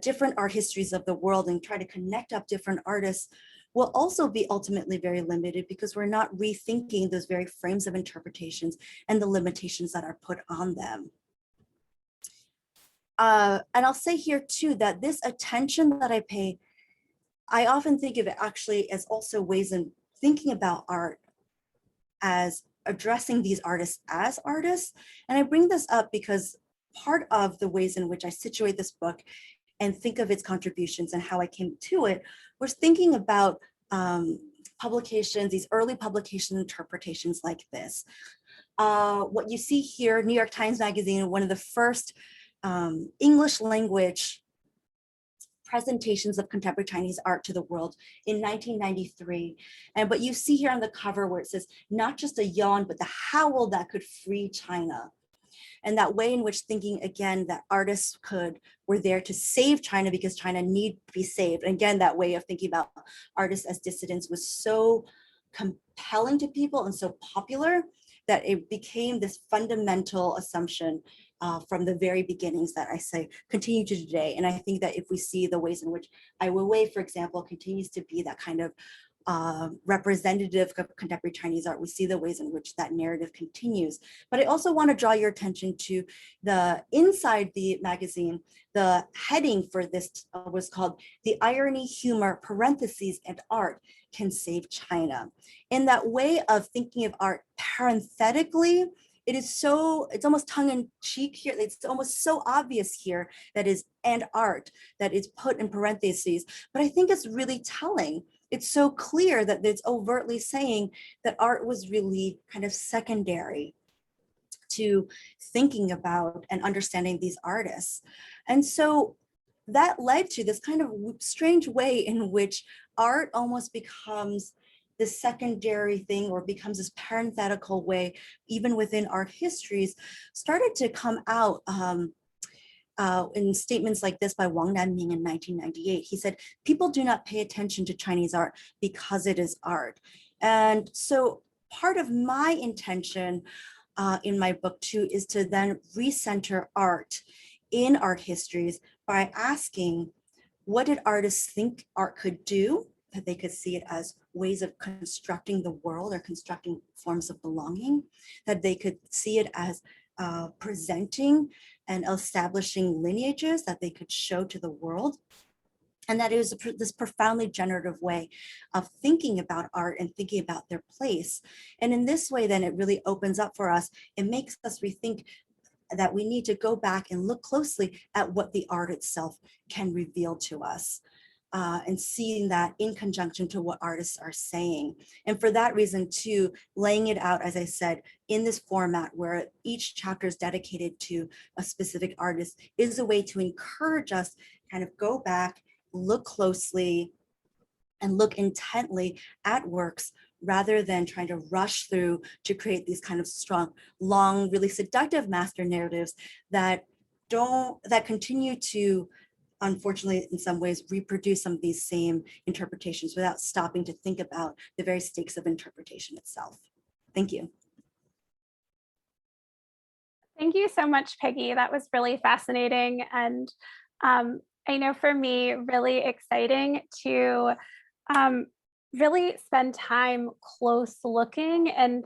different art histories of the world and try to connect up different artists will also be ultimately very limited because we're not rethinking those very frames of interpretations and the limitations that are put on them. And I'll say here too, that this attention that I pay, I often think of it actually as also ways in thinking about art as addressing these artists as artists. And I bring this up because part of the ways in which I situate this book and think of its contributions and how I came to it was thinking about publications, these early publication interpretations like this. What you see here, New York Times Magazine, one of the first English language presentations of contemporary Chinese art to the world in 1993. And what you see here on the cover where it says, not just a yawn, but the howl that could free China. And that way in which thinking again that artists were there to save China because China need to be saved. And again, that way of thinking about artists as dissidents was so compelling to people and so popular that it became this fundamental assumption from the very beginnings that I say continue to today. And I think that if we see the ways in which Ai Weiwei, for example, continues to be that kind of representative of contemporary Chinese art, we see the ways in which that narrative continues. But I also want to draw your attention to the inside the magazine, the heading for this was called "The Irony, Humor, Parentheses, and Art Can Save China." In that way of thinking of art parenthetically, it's almost tongue in cheek here. It's almost so obvious here that is and art that is put in parentheses, but I think it's really telling. It's so clear that it's overtly saying that art was really kind of secondary to thinking about and understanding these artists. And so that led to this kind of strange way in which art almost becomes the secondary thing or becomes this parenthetical way, even within art histories, started to come out in statements like this by Wang Nanming in 1998. He said, people do not pay attention to Chinese art because it is art. And so part of my intention in my book too is to then recenter art in art histories by asking, what did artists think art could do? That they could see it as ways of constructing the world or constructing forms of belonging, that they could see it as presenting and establishing lineages that they could show to the world. And that it was this profoundly generative way of thinking about art and thinking about their place. And in this way, then it really opens up for us. It makes us rethink that we need to go back and look closely at what the art itself can reveal to us. And seeing that in conjunction to what artists are saying. And for that reason too, laying it out, as I said, in this format where each chapter is dedicated to a specific artist is a way to encourage us kind of go back, look closely, and look intently at works rather than trying to rush through to create these kind of strong, long, really seductive master narratives that continue to, unfortunately, in some ways, reproduce some of these same interpretations without stopping to think about the very stakes of interpretation itself. Thank you. Thank you so much, Peggy. That was really fascinating. And I know for me, really exciting to really spend time close looking and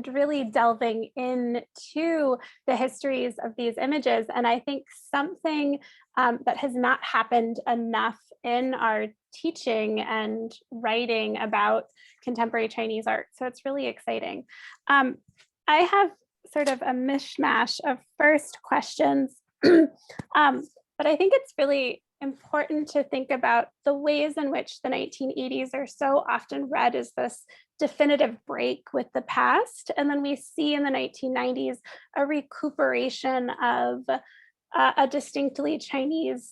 really delving into the histories of these images. And I think something that has not happened enough in our teaching and writing about contemporary Chinese art. So it's really exciting. I have sort of a mishmash of first questions, but I think it's really important to think about the ways in which the 1980s are so often read as this definitive break with the past. And then we see in the 1990s a recuperation of a distinctly Chinese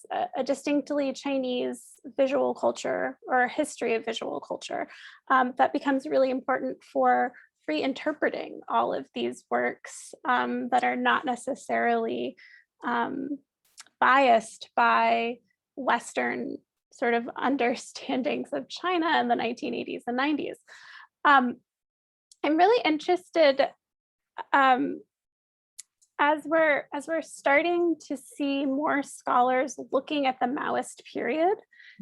visual culture or history of visual culture that becomes really important for reinterpreting all of these works that are not necessarily biased by Western sort of understandings of China in the 1980s and 90s. I'm really interested as we're starting to see more scholars looking at the Maoist period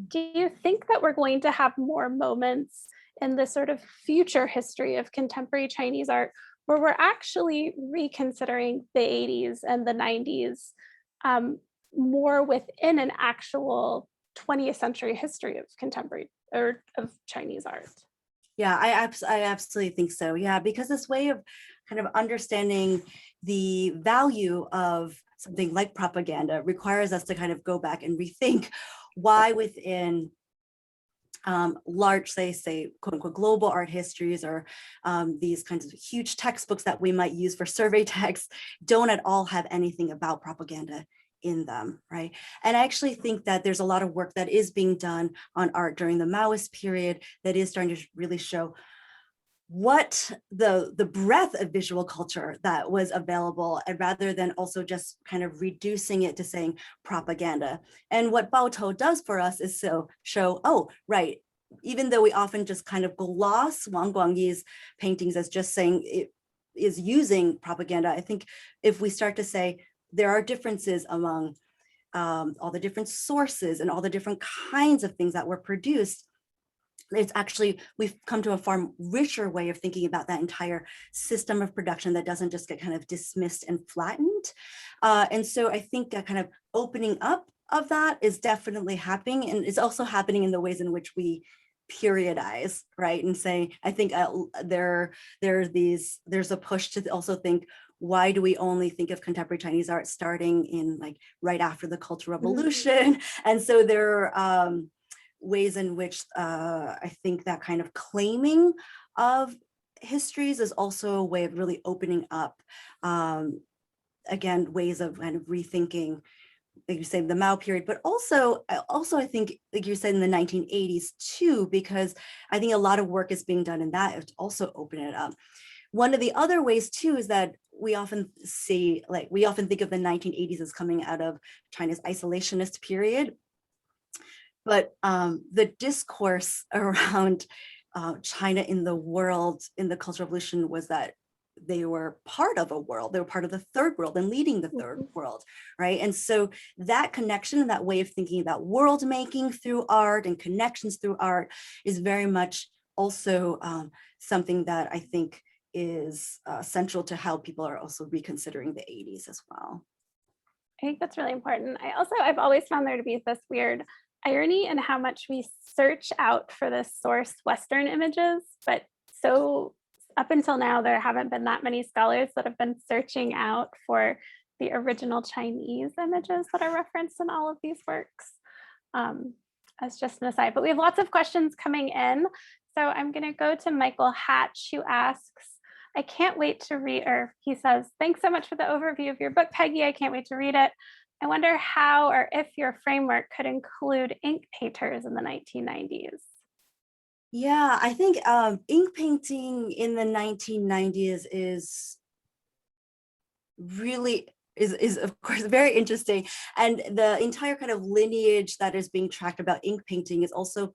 Do you think that we're going to have more moments in the sort of future history of contemporary Chinese art where we're actually reconsidering the 80s and the 90s more within an actual 20th century history of contemporary or of Chinese art? Yeah, I absolutely think so. Yeah, because this way of kind of understanding the value of something like propaganda requires us to kind of go back and rethink why within large, say, quote unquote, global art histories or these kinds of huge textbooks that we might use for survey texts don't at all have anything about propaganda in them, right? And I actually think that there's a lot of work that is being done on art during the Maoist period that is starting to really show what the breadth of visual culture that was available, and rather than also just kind of reducing it to saying propaganda. And what Balto does for us is show, oh, right, even though we often just kind of gloss Wang Guangyi's paintings as just saying it is using propaganda, I think if we start to say there are differences among all the different sources and all the different kinds of things that were produced, it's actually, we've come to a far richer way of thinking about that entire system of production that doesn't just get kind of dismissed and flattened. And so I think that kind of opening up of that is definitely happening, and it's also happening in the ways in which we periodize, right? And say, I think there's a push to also think, why do we only think of contemporary Chinese art starting in like right after the Cultural Revolution? And so there are ways in which I think that kind of claiming of histories is also a way of really opening up, again, ways of kind of rethinking, like you say, the Mao period, but also I think, like you said, in the 1980s too, because I think a lot of work is being done in that to also open it up. One of the other ways too is that we often see, like, we often think of the 1980s as coming out of China's isolationist period. But the discourse around China in the world, in the Cultural Revolution, was that they were part of a world, they were part of the third world and leading the third world, right? And so that connection and that way of thinking about world making through art and connections through art is very much also something that I think is central to how people are also reconsidering the 80s as well. I think that's really important. I've always found there to be this weird irony in how much we search out for the source Western images, but so up until now, there haven't been that many scholars that have been searching out for the original Chinese images that are referenced in all of these works, as just an aside. But we have lots of questions coming in. So I'm going to go to Michael Hatch, who asks, I can't wait to read, or he says, thanks so much for the overview of your book, Peggy. I can't wait to read it. I wonder how or if your framework could include ink painters in the 1990s. Yeah, I think ink painting in the 1990s is really, is of course very interesting. And the entire kind of lineage that is being tracked about ink painting is also,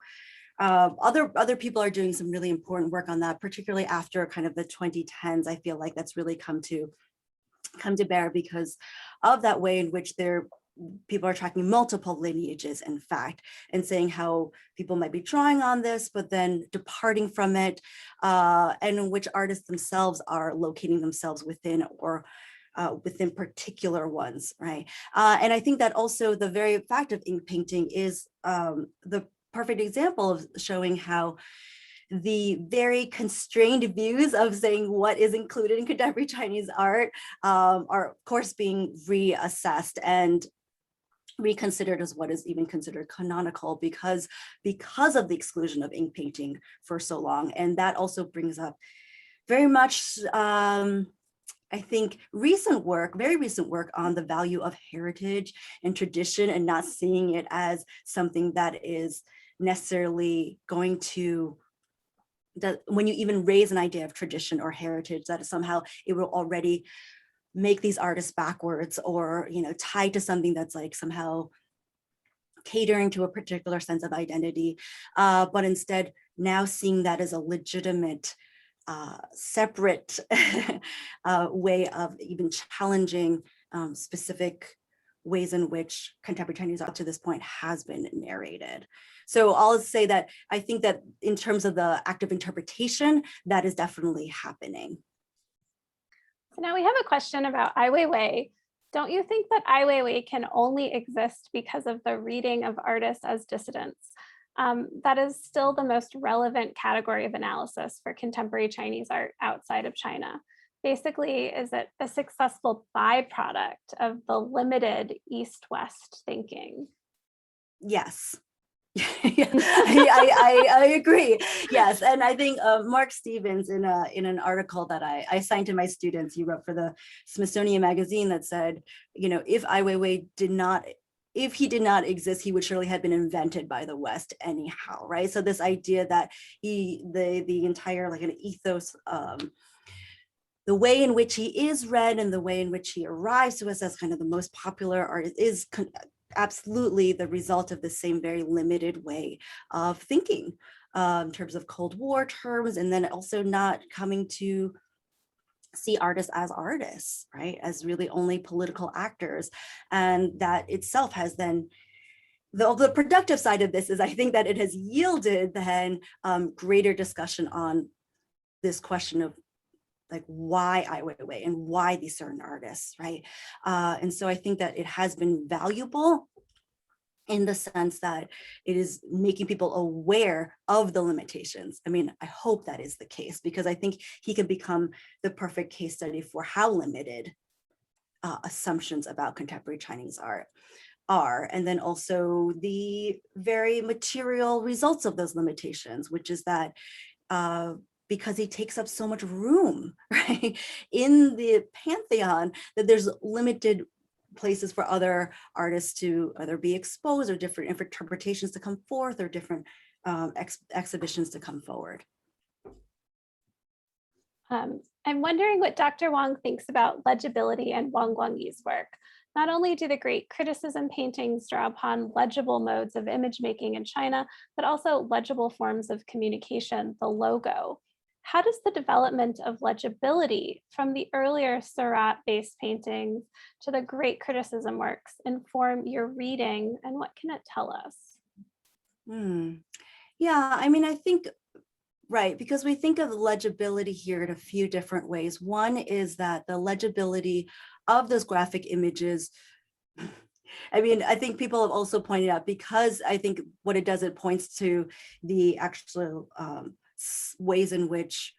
other people are doing some really important work on that, particularly after kind of the 2010s. I feel like that's really come to bear because of that way in which people are tracking multiple lineages, in fact, and saying how people might be drawing on this, but then departing from it, and in which artists themselves are locating themselves within, or within particular ones, right? And I think that also the very fact of ink painting is the perfect example of showing how the very constrained views of saying what is included in contemporary Chinese art are of course being reassessed and reconsidered as what is even considered canonical because of the exclusion of ink painting for so long. And that also brings up very much, I think, very recent work on the value of heritage and tradition, and not seeing it as something that is necessarily going to, that when you even raise an idea of tradition or heritage, that somehow it will already make these artists backwards, or tied to something that's like somehow catering to a particular sense of identity, but instead now seeing that as a legitimate separate way of even challenging specific ways in which contemporary Chinese art to this point has been narrated. So I'll say that I think that in terms of the active interpretation, that is definitely happening. So now we have a question about Ai Weiwei. Don't you think that Ai Weiwei can only exist because of the reading of artists as dissidents? That is still the most relevant category of analysis for contemporary Chinese art outside of China. Basically, is it a successful byproduct of the limited East-West thinking? Yes. I agree. Yes, and I think Mark Stevens in an article that I assigned to my students, he wrote for the Smithsonian Magazine that said, you know, if Ai Weiwei if he did not exist, he would surely have been invented by the West anyhow, right? So this idea that the entire like an ethos, the way in which he is read and the way in which he arrives to us as kind of the most popular artist is absolutely the result of the same very limited way of thinking in terms of Cold War terms, and then also not coming to see artists as artists, right? As really only political actors. And that itself has then, the productive side of this is I think that it has yielded then greater discussion on this question of like why Ai Weiwei and why these certain artists, right? And so I think that it has been valuable in the sense that it is making people aware of the limitations. I mean, I hope that is the case, because I think he can become the perfect case study for how limited assumptions about contemporary Chinese art are, and then also the very material results of those limitations, which is that because he takes up so much room, right, in the pantheon, that there's limited places for other artists to either be exposed or different interpretations to come forth or different exhibitions to come forward. I'm wondering what Dr. Wang thinks about legibility and Wang Guangyi's work. Not only do the great criticism paintings draw upon legible modes of image making in China, but also legible forms of communication, the logo. How does the development of legibility from the earlier Seurat-based paintings to the great criticism works inform your reading, and what can it tell us? Yeah, I mean, I think, right, because we think of legibility here in a few different ways. One is that the legibility of those graphic images, I mean, I think people have also pointed out, because I think what it does, it points to the actual ways in which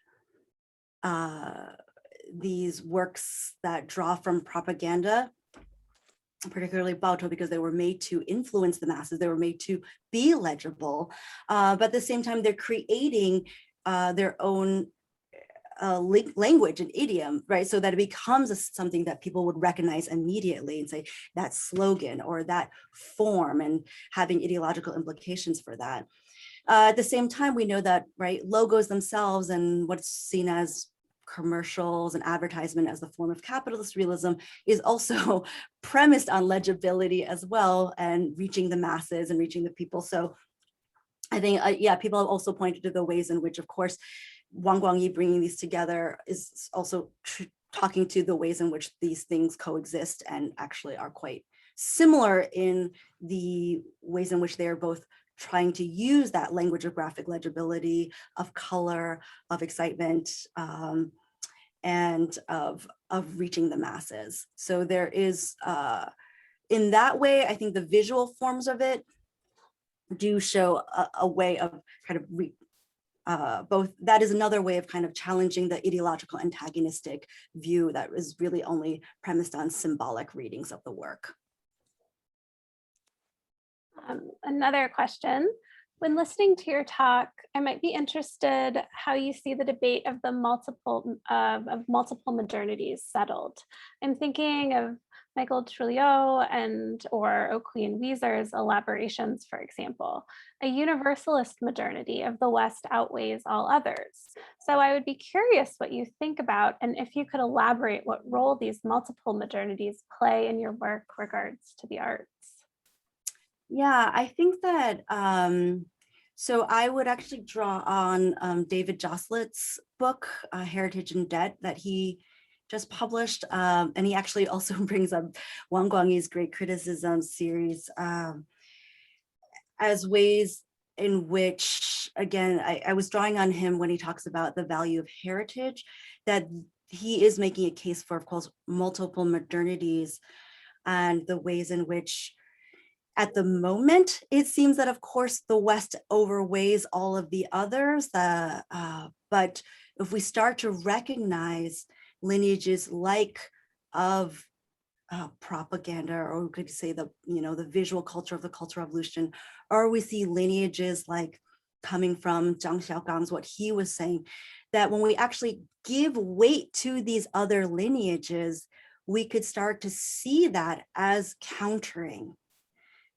these works that draw from propaganda, particularly Balto, because they were made to influence the masses, they were made to be legible, but at the same time, they're creating their own language and idiom, right? So that it becomes something that people would recognize immediately and say that slogan or that form, and having ideological implications for that. At the same time, we know that, right, logos themselves and what's seen as commercials and advertisement as the form of capitalist realism is also premised on legibility as well, and reaching the masses and reaching the people. So I think, yeah, people have also pointed to the ways in which, of course, Wang Guangyi bringing these together is also talking to the ways in which these things coexist and actually are quite similar in the ways in which they are both trying to use that language of graphic legibility, of color, of excitement, and of reaching the masses. So there is, in that way, I think the visual forms of it do show a way of kind of both. That is another way of kind of challenging the ideological antagonistic view that is really only premised on symbolic readings of the work. Another question. When listening to your talk, I might be interested how you see the debate of the multiple modernities settled. I'm thinking of Michael Trujillo or Oakley and Weezer's elaborations, for example. A universalist modernity of the West outweighs all others. So I would be curious what you think about, and if you could elaborate what role these multiple modernities play in your work regards to the arts. Yeah, I think that, so I would actually draw on David Joslett's book, Heritage and Debt, that he just published, and he actually also brings up Wang Guangyi's Great Criticism series as ways in which, again, I was drawing on him when he talks about the value of heritage, that he is making a case for, of course, multiple modernities and the ways in which at the moment, it seems that, of course, the West overweighs all of the others, but if we start to recognize lineages like of propaganda, or we could say the visual culture of the Cultural Revolution, or we see lineages like coming from Zhang Xiaogang's, what he was saying, that when we actually give weight to these other lineages, we could start to see that as countering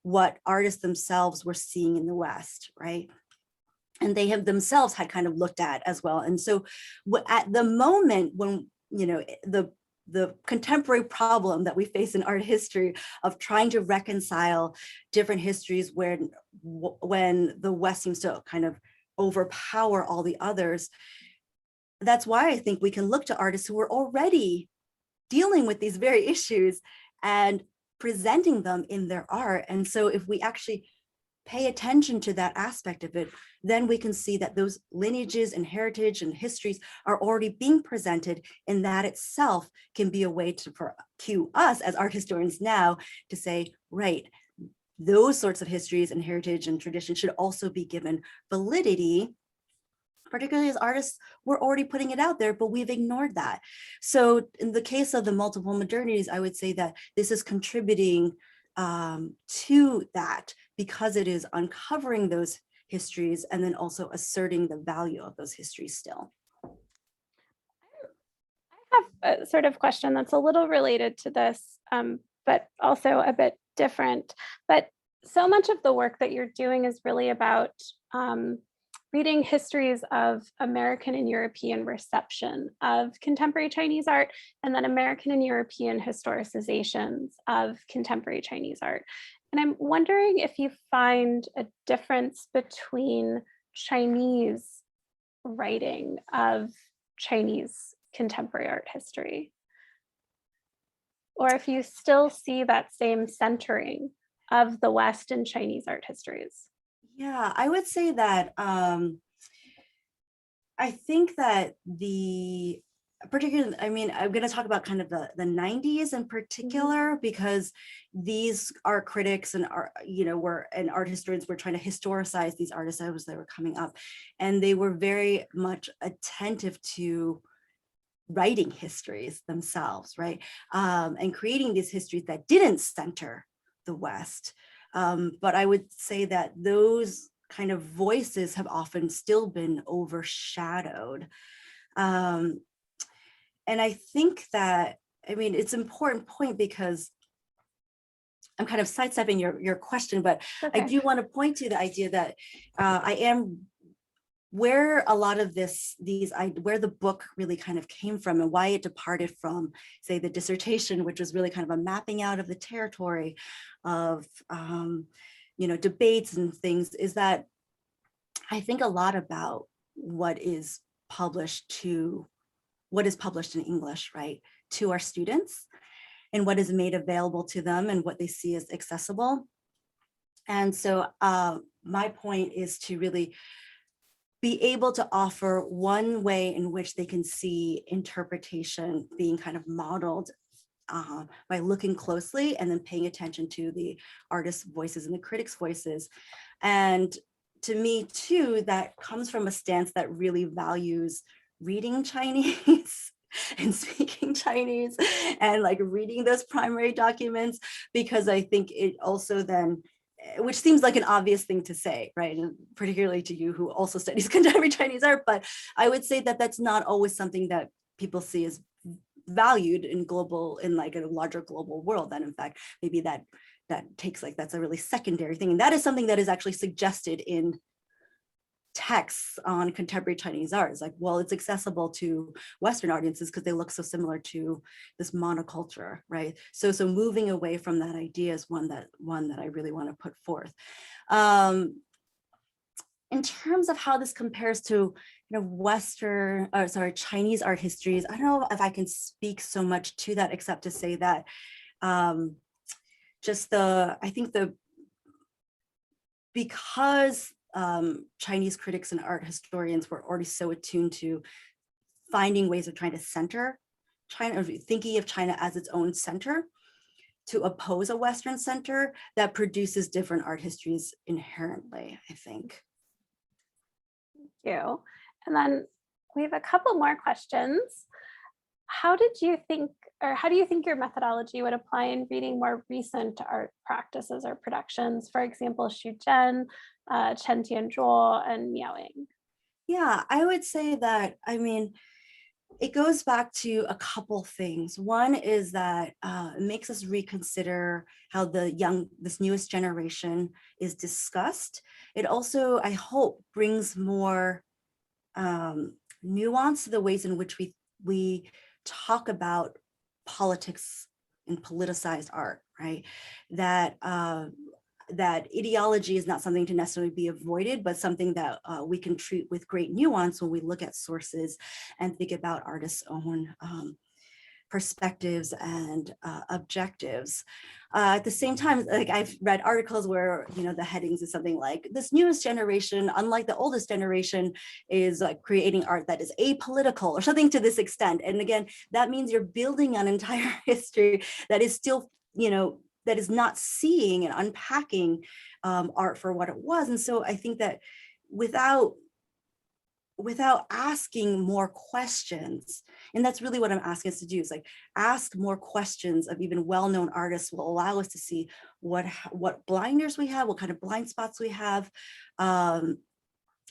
what artists themselves were seeing in the West, right? And they have themselves had kind of looked at as well. And so at the moment when, the contemporary problem that we face in art history of trying to reconcile different histories when the West seems to kind of overpower all the others, that's why I think we can look to artists who are already dealing with these very issues and presenting them in their art. And so if we actually pay attention to that aspect of it, then we can see that those lineages and heritage and histories are already being presented, and that itself can be a way for us as art historians now to say, right, those sorts of histories and heritage and tradition should also be given validity, particularly as artists were already putting it out there, but we've ignored that. So in the case of the multiple modernities, I would say that this is contributing to that, because it is uncovering those histories and then also asserting the value of those histories still. I have a sort of question that's a little related to this, but also a bit different. But so much of the work that you're doing is really about reading histories of American and European reception of contemporary Chinese art, and then American and European historicizations of contemporary Chinese art. And I'm wondering if you find a difference between Chinese writing of Chinese contemporary art history, or if you still see that same centering of the West in Chinese art histories. Yeah, I would say that I think that particularly, I mean, I'm going to talk about kind of the 90s in particular, because these art critics and art historians were trying to historicize these artists as they were coming up, and they were very much attentive to writing histories themselves, right? And creating these histories that didn't center the West. But I would say that those kind of voices have often still been overshadowed. And I think that, I mean, it's an important point, because I'm kind of sidestepping your question, but okay. I do want to point to the idea that I am where a lot of where the book really kind of came from and why it departed from, say, the dissertation, which was really kind of a mapping out of the territory of, debates and things, is that I think a lot about what is published in English, right, to our students, and what is made available to them and what they see as accessible. And so my point is to really be able to offer one way in which they can see interpretation being kind of modeled by looking closely and then paying attention to the artists' voices and the critics' voices. And to me too, that comes from a stance that really values reading Chinese and speaking Chinese and like reading those primary documents, because I think it also then, which seems like an obvious thing to say, right? And particularly to you who also studies contemporary Chinese art, but I would say that that's not always something that people see as valued in like a larger global world. That in fact, maybe that takes that's a really secondary thing. And that is something that is actually suggested in texts on contemporary Chinese art. It's like, well, it's accessible to Western audiences because they look so similar to this monoculture, right? So moving away from that idea is one that I really want to put forth. in terms of how this compares to Chinese art histories, I don't know if I can speak so much to that, except to say that because Chinese critics and art historians were already so attuned to finding ways of trying to center China, or thinking of China as its own center, to oppose a Western center, that produces different art histories inherently, I think. You. And then we have a couple more questions. How do you think your methodology would apply in reading more recent art practices or productions? For example, Xu Zhen, Chen Tianzhuo, and Miaoing. Yeah, I would say that, it goes back to a couple things. One is that it makes us reconsider how this newest generation is discussed. It also, I hope, brings more nuance to the ways in which we talk about politics and politicized art, right? That ideology is not something to necessarily be avoided, but something that we can treat with great nuance when we look at sources and think about artists' own perspectives and objectives. At the same time, like, I've read articles where, the headings is something like, this newest generation, unlike the oldest generation, is like creating art that is apolitical, or something to this extent. And again, that means you're building an entire history that is still, that is not seeing and unpacking art for what it was. And so I think that without asking more questions, and that's really what I'm asking us to do, is like ask more questions of even well-known artists, will allow us to see what blinders we have, what kind of blind spots we have.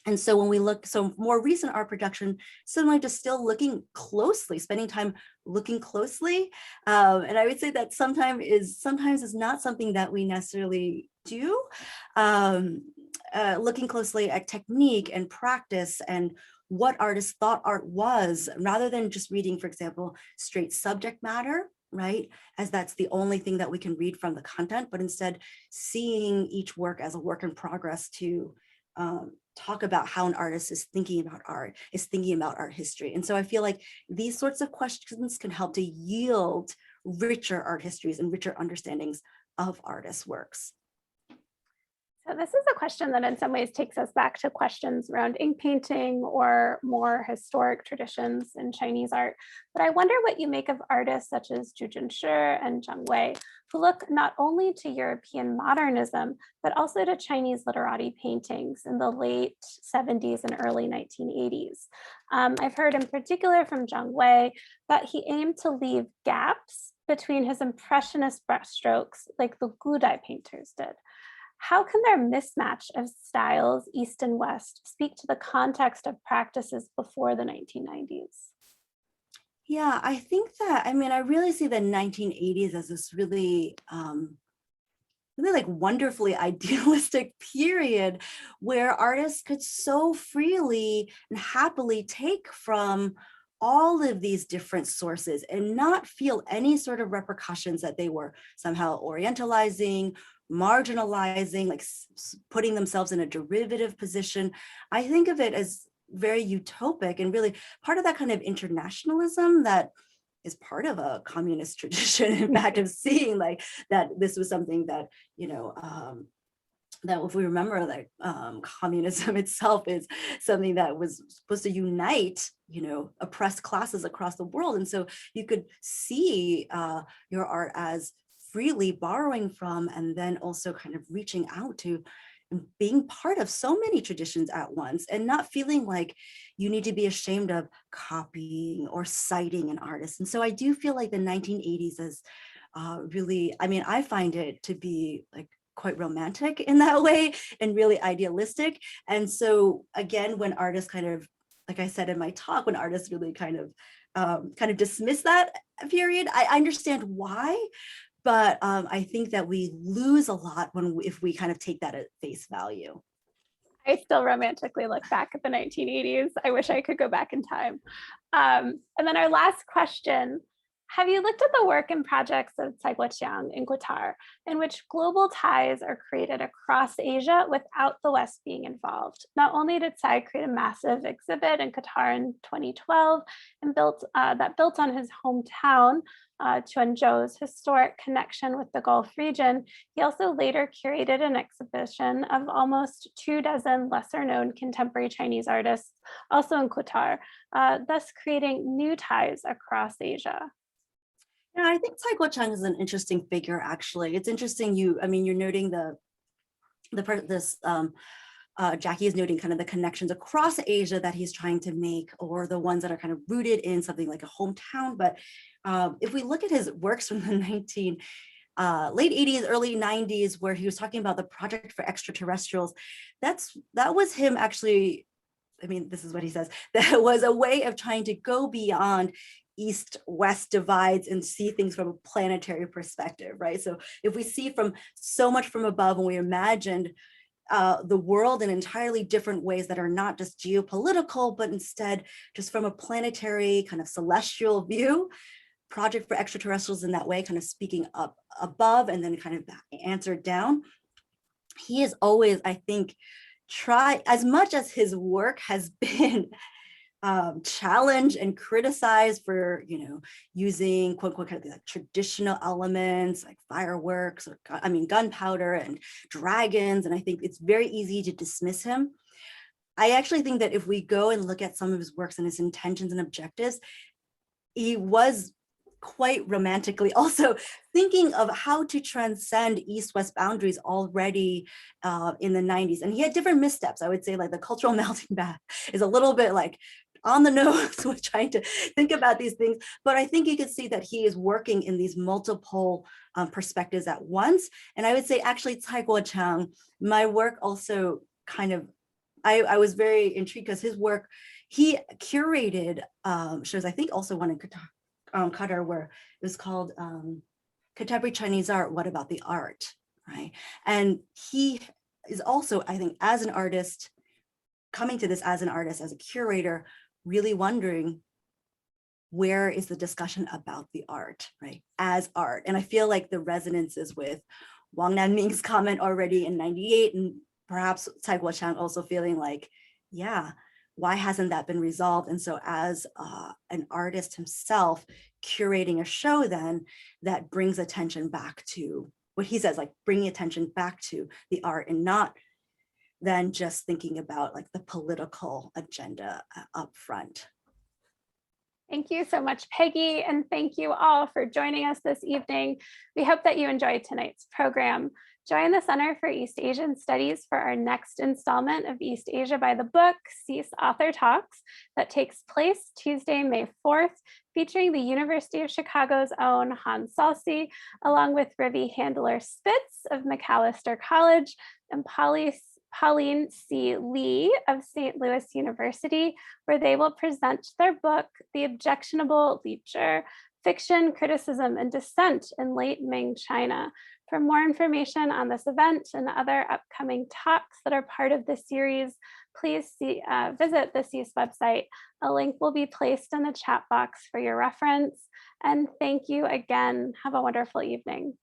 And so when we look, so more recent art production, similarly, just still looking closely, spending time looking closely. And I would say that sometimes is not something that we necessarily do. Looking closely at technique and practice and what artists thought art was, rather than just reading, for example, straight subject matter, right? As that's the only thing that we can read from the content, but instead seeing each work as a work in progress to talk about how an artist is thinking about art, is thinking about art history. And so I feel like these sorts of questions can help to yield richer art histories and richer understandings of artists' works. So this is a question that in some ways takes us back to questions around ink painting or more historic traditions in Chinese art. But I wonder what you make of artists such as Zhu Junshi and Zhang Wei, who look not only to European modernism, but also to Chinese literati paintings in the late 70s and early 1980s. I've heard in particular from Zhang Wei that he aimed to leave gaps between his impressionist brushstrokes like the Gudai painters did. How can their mismatch of styles, East and West, speak to the context of practices before the 1990s? Yeah, I think that, I really see the 1980s as this really like wonderfully idealistic period where artists could so freely and happily take from all of these different sources and not feel any sort of repercussions that they were somehow orientalizing, marginalizing, like putting themselves in a derivative position. I think of it as very utopic and really part of that kind of internationalism that is part of a communist tradition, in fact, of seeing like that this was something that, that if we remember that communism itself is something that was supposed to unite, oppressed classes across the world. And so you could see your art as freely borrowing from and then also kind of reaching out to and being part of so many traditions at once and not feeling like you need to be ashamed of copying or citing an artist. And so I do feel like the 1980s is really, I find it to be like quite romantic in that way and really idealistic. And so again, when artists kind of, like I said in my talk, when artists really kind of dismiss that period, I understand why. But I think that we lose a lot if we kind of take that at face value. I still romantically look back at the 1980s. I wish I could go back in time. And then our last question, Have you looked at the work and projects of Cai Guoqiang in Qatar, in which global ties are created across Asia without the West being involved? Not only did Cai create a massive exhibit in Qatar in 2012 and built on his hometown, Quanzhou's historic connection with the Gulf region, he also later curated an exhibition of almost 24 lesser-known contemporary Chinese artists, also in Qatar, thus creating new ties across Asia. Yeah, I think Cai Guoqiang is an interesting figure, actually. It's interesting you're noting Jackie is noting kind of the connections across Asia that he's trying to make, or the ones that are kind of rooted in something like a hometown. But if we look at his works from the late 80s, early 90s, where he was talking about the project for extraterrestrials, that was him actually. I mean, this is what he says, that was a way of trying to go beyond East-West divides and see things from a planetary perspective, right? So if we see from so much from above and we imagined the world in entirely different ways that are not just geopolitical, but instead just from a planetary kind of celestial view, project for extraterrestrials in that way, kind of speaking up above and then kind of answered down. He is always, I think, try, as much as his work has been challenged and criticized for, using quote unquote kind of like traditional elements like fireworks or gunpowder and dragons, and I think it's very easy to dismiss him. I actually think that if we go and look at some of his works and his intentions and objectives, he was quite romantically also thinking of how to transcend East-West boundaries already in the 90s. And he had different missteps. I would say like the cultural melting pot is a little bit like on the nose with trying to think about these things. But I think you could see that he is working in these multiple perspectives at once. And I would say actually Cai Guoqiang, my work also kind of, I was very intrigued because his work, he curated shows, I think also one in Qatar, where it was called Contemporary Chinese Art, What About the Art, right? And he is also, I think, as an artist, coming to this as an artist, as a curator, really wondering where is the discussion about the art, right? As art. And I feel like the resonances with Wang Nanming's comment already in 98, and perhaps Cai Guoqiang also feeling like, yeah, why hasn't that been resolved? And so as an artist himself, curating a show then that brings attention back to what he says, like bringing attention back to the art and not then just thinking about like the political agenda up front. Thank you so much, Peggy, and thank you all for joining us this evening. We hope that you enjoyed tonight's program. Join the Center for East Asian Studies for our next installment of East Asia by the Book, CEAS Author Talks, that takes place Tuesday, May 4th, featuring the University of Chicago's own Hans Salsi, along with Rivi Handler-Spitz of Macalester College and Pauline C. Lee of St. Louis University, where they will present their book, The Objectionable Leader, Fiction, Criticism, and Dissent in Late Ming China. For more information on this event and other upcoming talks that are part of this series, please visit the CEAS website. A link will be placed in the chat box for your reference. And thank you again. Have a wonderful evening.